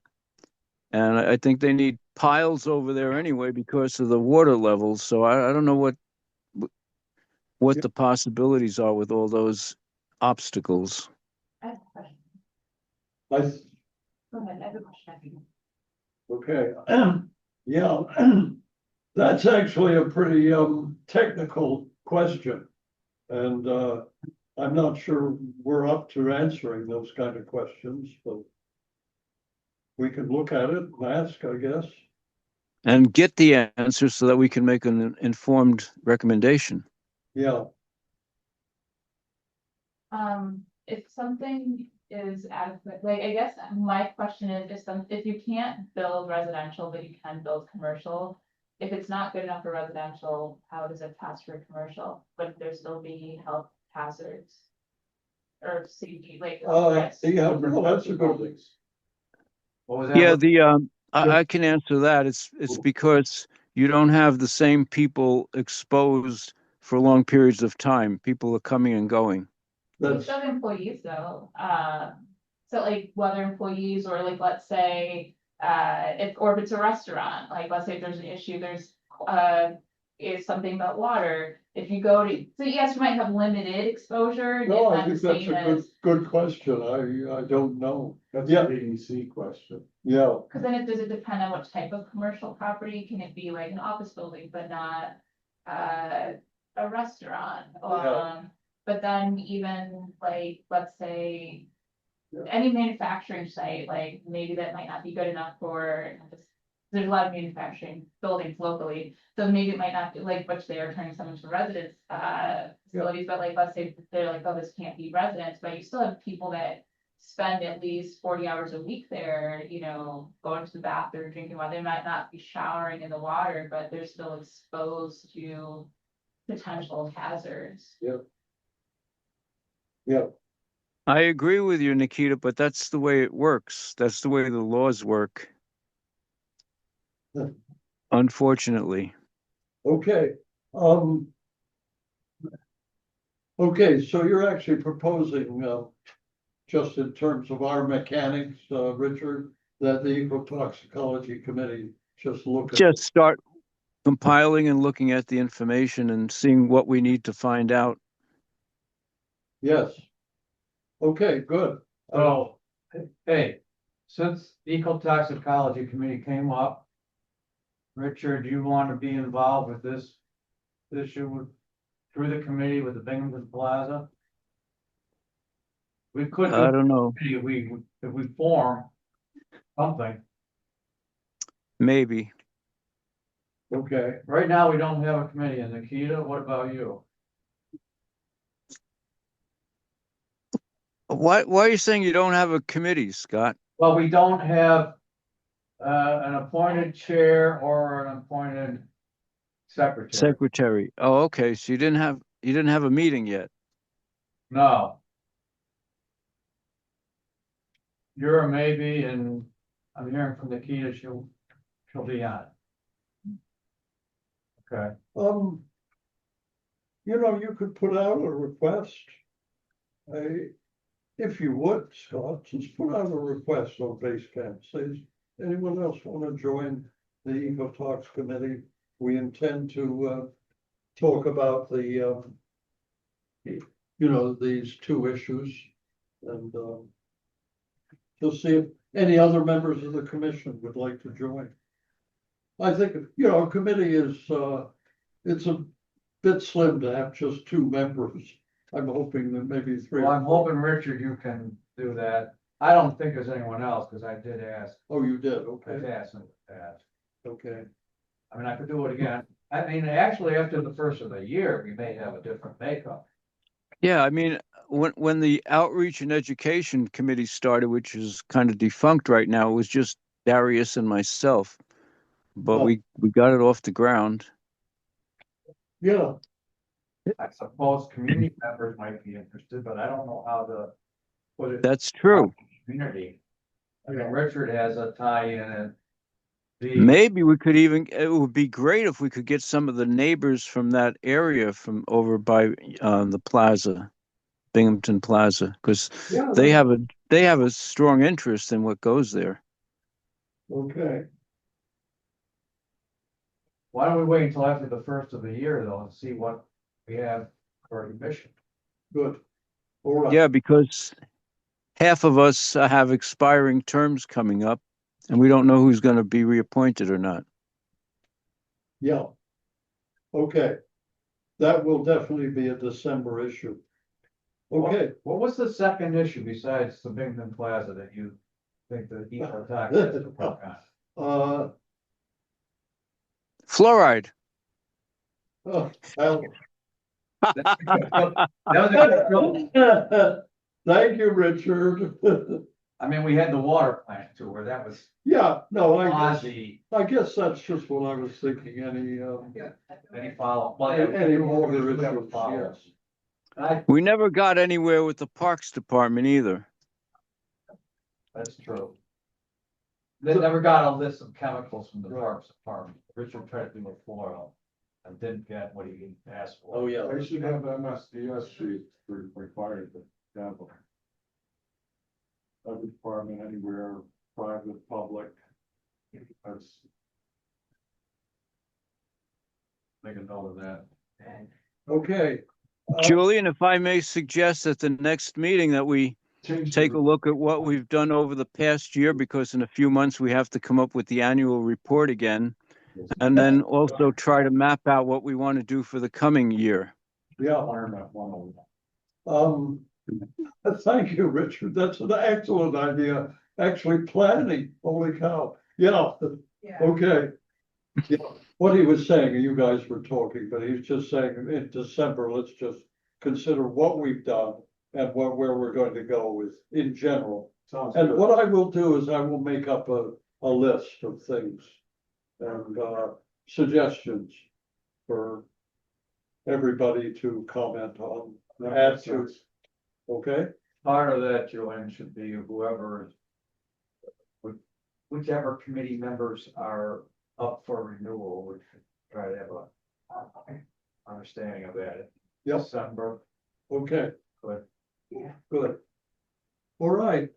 And I think they need piles over there anyway because of the water levels. So I don't know what Yeah. the possibilities are with all those obstacles. I have a question. I, Go ahead, I have a question. okay, yeah, that's actually a pretty, technical question. And, I'm not sure we're up to answering those kind of questions, but we can look at it and ask, I guess. And get the answers so that we can make an informed recommendation. Yeah, If something is adequate, like, I guess my question is, if you can't build residential, but you can build commercial. If it's not good enough for residential, how does it pass for commercial? Would there still be health hazards? Or safety, like. risks? yeah, well, that's a good thing. What was that? Yeah, I can answer that. It's because you don't have the same people exposed for long periods of time. People are coming and going. We That's, still have employees though, so like whether employees or like, let's say, if it's a restaurant, like, let's say if there's an issue, is something about water, if you go to, so yes, you might have limited exposure. no, I not the think that's same a as- good question. I don't know. That's Yeah. an EDC question. Yeah, Cause then does it depend on what type of commercial property? Can it be like an office building, but not, a restaurant? Yeah. But then even like, let's say. Yeah. Any manufacturing site, like maybe that might not be good enough for, there's a lot of manufacturing buildings locally. So maybe it might not be like, which they are turning some into residence, facilities, but like, let's say they're like, oh, this can't be residence, but you still have people that. Spend at least 40 hours a week there, going to the bathroom, drinking water. They might not be showering in the water, but they're still exposed to potential hazards. yeah, I agree with you, Nikita, but that's the way it works. That's the way the laws work. Yeah. Unfortunately. okay. Okay, so you're actually proposing, just in terms of our mechanics, Richard, that the ecotoxicology committee just look at. Just start compiling and looking at the information and seeing what we need to find out. Yes. Okay, good. So, hey, since the ecotoxicology committee came up. Richard, you want to be involved with this issue through the committee with the Binghamton Plaza? We could. I don't know. If we form something. Maybe. Okay, Right now, we don't have a committee. And Nikita, what about you? Why are you saying you don't have a committee, Scott? Well, we don't have an appointed chair or an appointed secretary. Secretary. Oh, okay. So you didn't have a meeting yet. No. You're a maybe, and I'm hearing from Nikita, she'll be on it. Okay, you could put out a request. If you would, Scott, just put out a request on Basecamp. Says, anyone else want to join the ecotox committee? We intend to, talk about these two issues. And, just see if any other members of the commission would like to join. I think, a committee is, it's a bit slim to have just two members. I'm hoping that maybe three. well, I'm hoping, Richard, you can do that. I don't think there's anyone else, because I did ask, Oh, you did, I've okay, asked in the past. okay. I mean, I could do it again. I mean, actually, after the first of the year, we may have a different makeup. Yeah, I mean, when the outreach and education committee started, which is kind of defunct right now, it was just Darius and myself. But Oh. we got it off the ground. Yeah, I suppose community members might be interested, but I don't know how to put it. That's true. Community. I mean, Richard has a tie in, and Maybe we could even, it would be great if we could get some of the neighbors from that area from over by the plaza, Binghamton Plaza, because Yeah, they have a strong interest in what goes there. okay, Why don't we wait until after the first of the year though and see what we have for admission? good. All right. Yeah, because half of us have expiring terms coming up, and we don't know who's going to be reappointed or not. Yeah. Okay. That will definitely be a December issue. Okay. What was the second issue besides the Binghamton Plaza that you think the eco tax has to work on? Fluoride. Oh, well, That was a good- thank you, Richard. I mean, we had the water plant too, where that was Yeah, no, quasi, I guess that's just what I was thinking, any follow. Well, any more we have a issues, follow. yes. We never got anywhere with the Parks Department either. That's true. They never got a list of chemicals from the Parks Department. Richard tried to do a floral and didn't get what he asked for. Oh, yeah. They should have MSDS sheet required to have. Every department anywhere, private, public. That's. Make a note of that. Okay. Julian, if I may suggest at the next meeting that we take a look at what we've done over the past year, because in a few months we have to come up with the annual report again, and then also try to map out what we want to do for the coming year. Yeah. Thank you, Richard. That's an excellent idea. Actually planning, holy cow. Yeah, okay. Yeah, what he was saying, you guys were talking, but he was just saying in December, let's just consider what we've done and where we're going to go with in general. Sounds And good. what I will do is I will make up a list of things and suggestions for everybody to comment on, That add makes to, sense. okay? Part of that, Joanne, should be whoever, whichever committee members are up for renewal, we should try to have a understanding of that. Yep. December, Okay, but good. All right,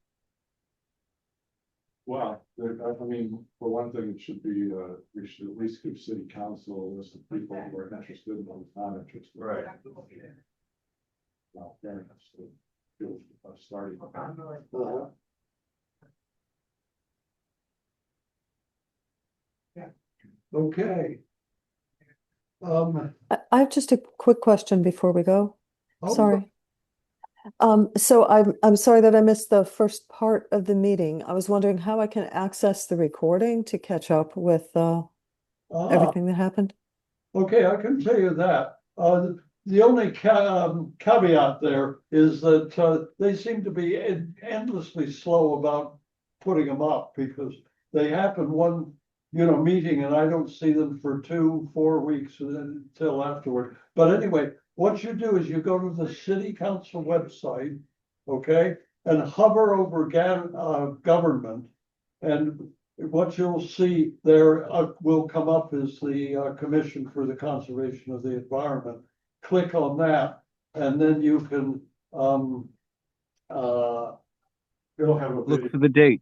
Well, I mean, for one thing, it should be, we should at least give city council a list of people who are interested and not interested. right. Well, very interested. Starting. okay. I have just a quick question before we go. Oh, Sorry. So I'm sorry that I missed the first part of the meeting. I was wondering how I can access the recording to catch up with everything that happened. Okay, I can tell you that. The only caveat there is that they seem to be endlessly slow about putting them up because they happen one, meeting and I don't see them for 2-4 weeks until afterward. But anyway, what you do is you go to the city council website, okay, and hover over government. And what you'll see there will come up is the Commission for the Conservation of the Environment. Click on that, and then you can It'll have a Look video, for the date.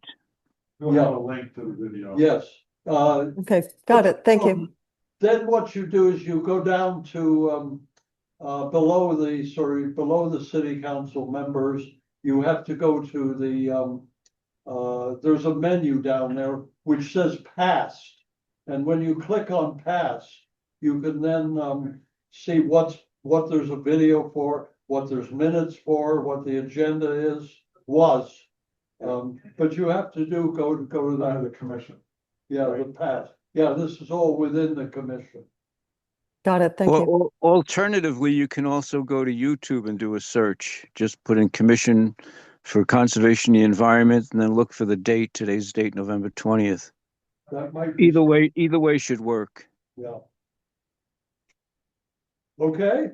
it'll have a link to the video. yes. Okay, got it. Thank you. Then what you do is you go down to below the city council members. You have to go to the there's a menu down there which says past. And when you click on past, you can then see what there's a video for, what there's minutes for, what the agenda was. But you have to go to Out that. of the commission. Yeah, the past. Yeah, this is all within the commission. Got it. Thank you. Or alternatively, you can also go to YouTube and do a search. Just put in Commission for Conservation of the Environment and then look for the date. Today's date, November 20th. That might be. Either way should work. Yeah. Okay,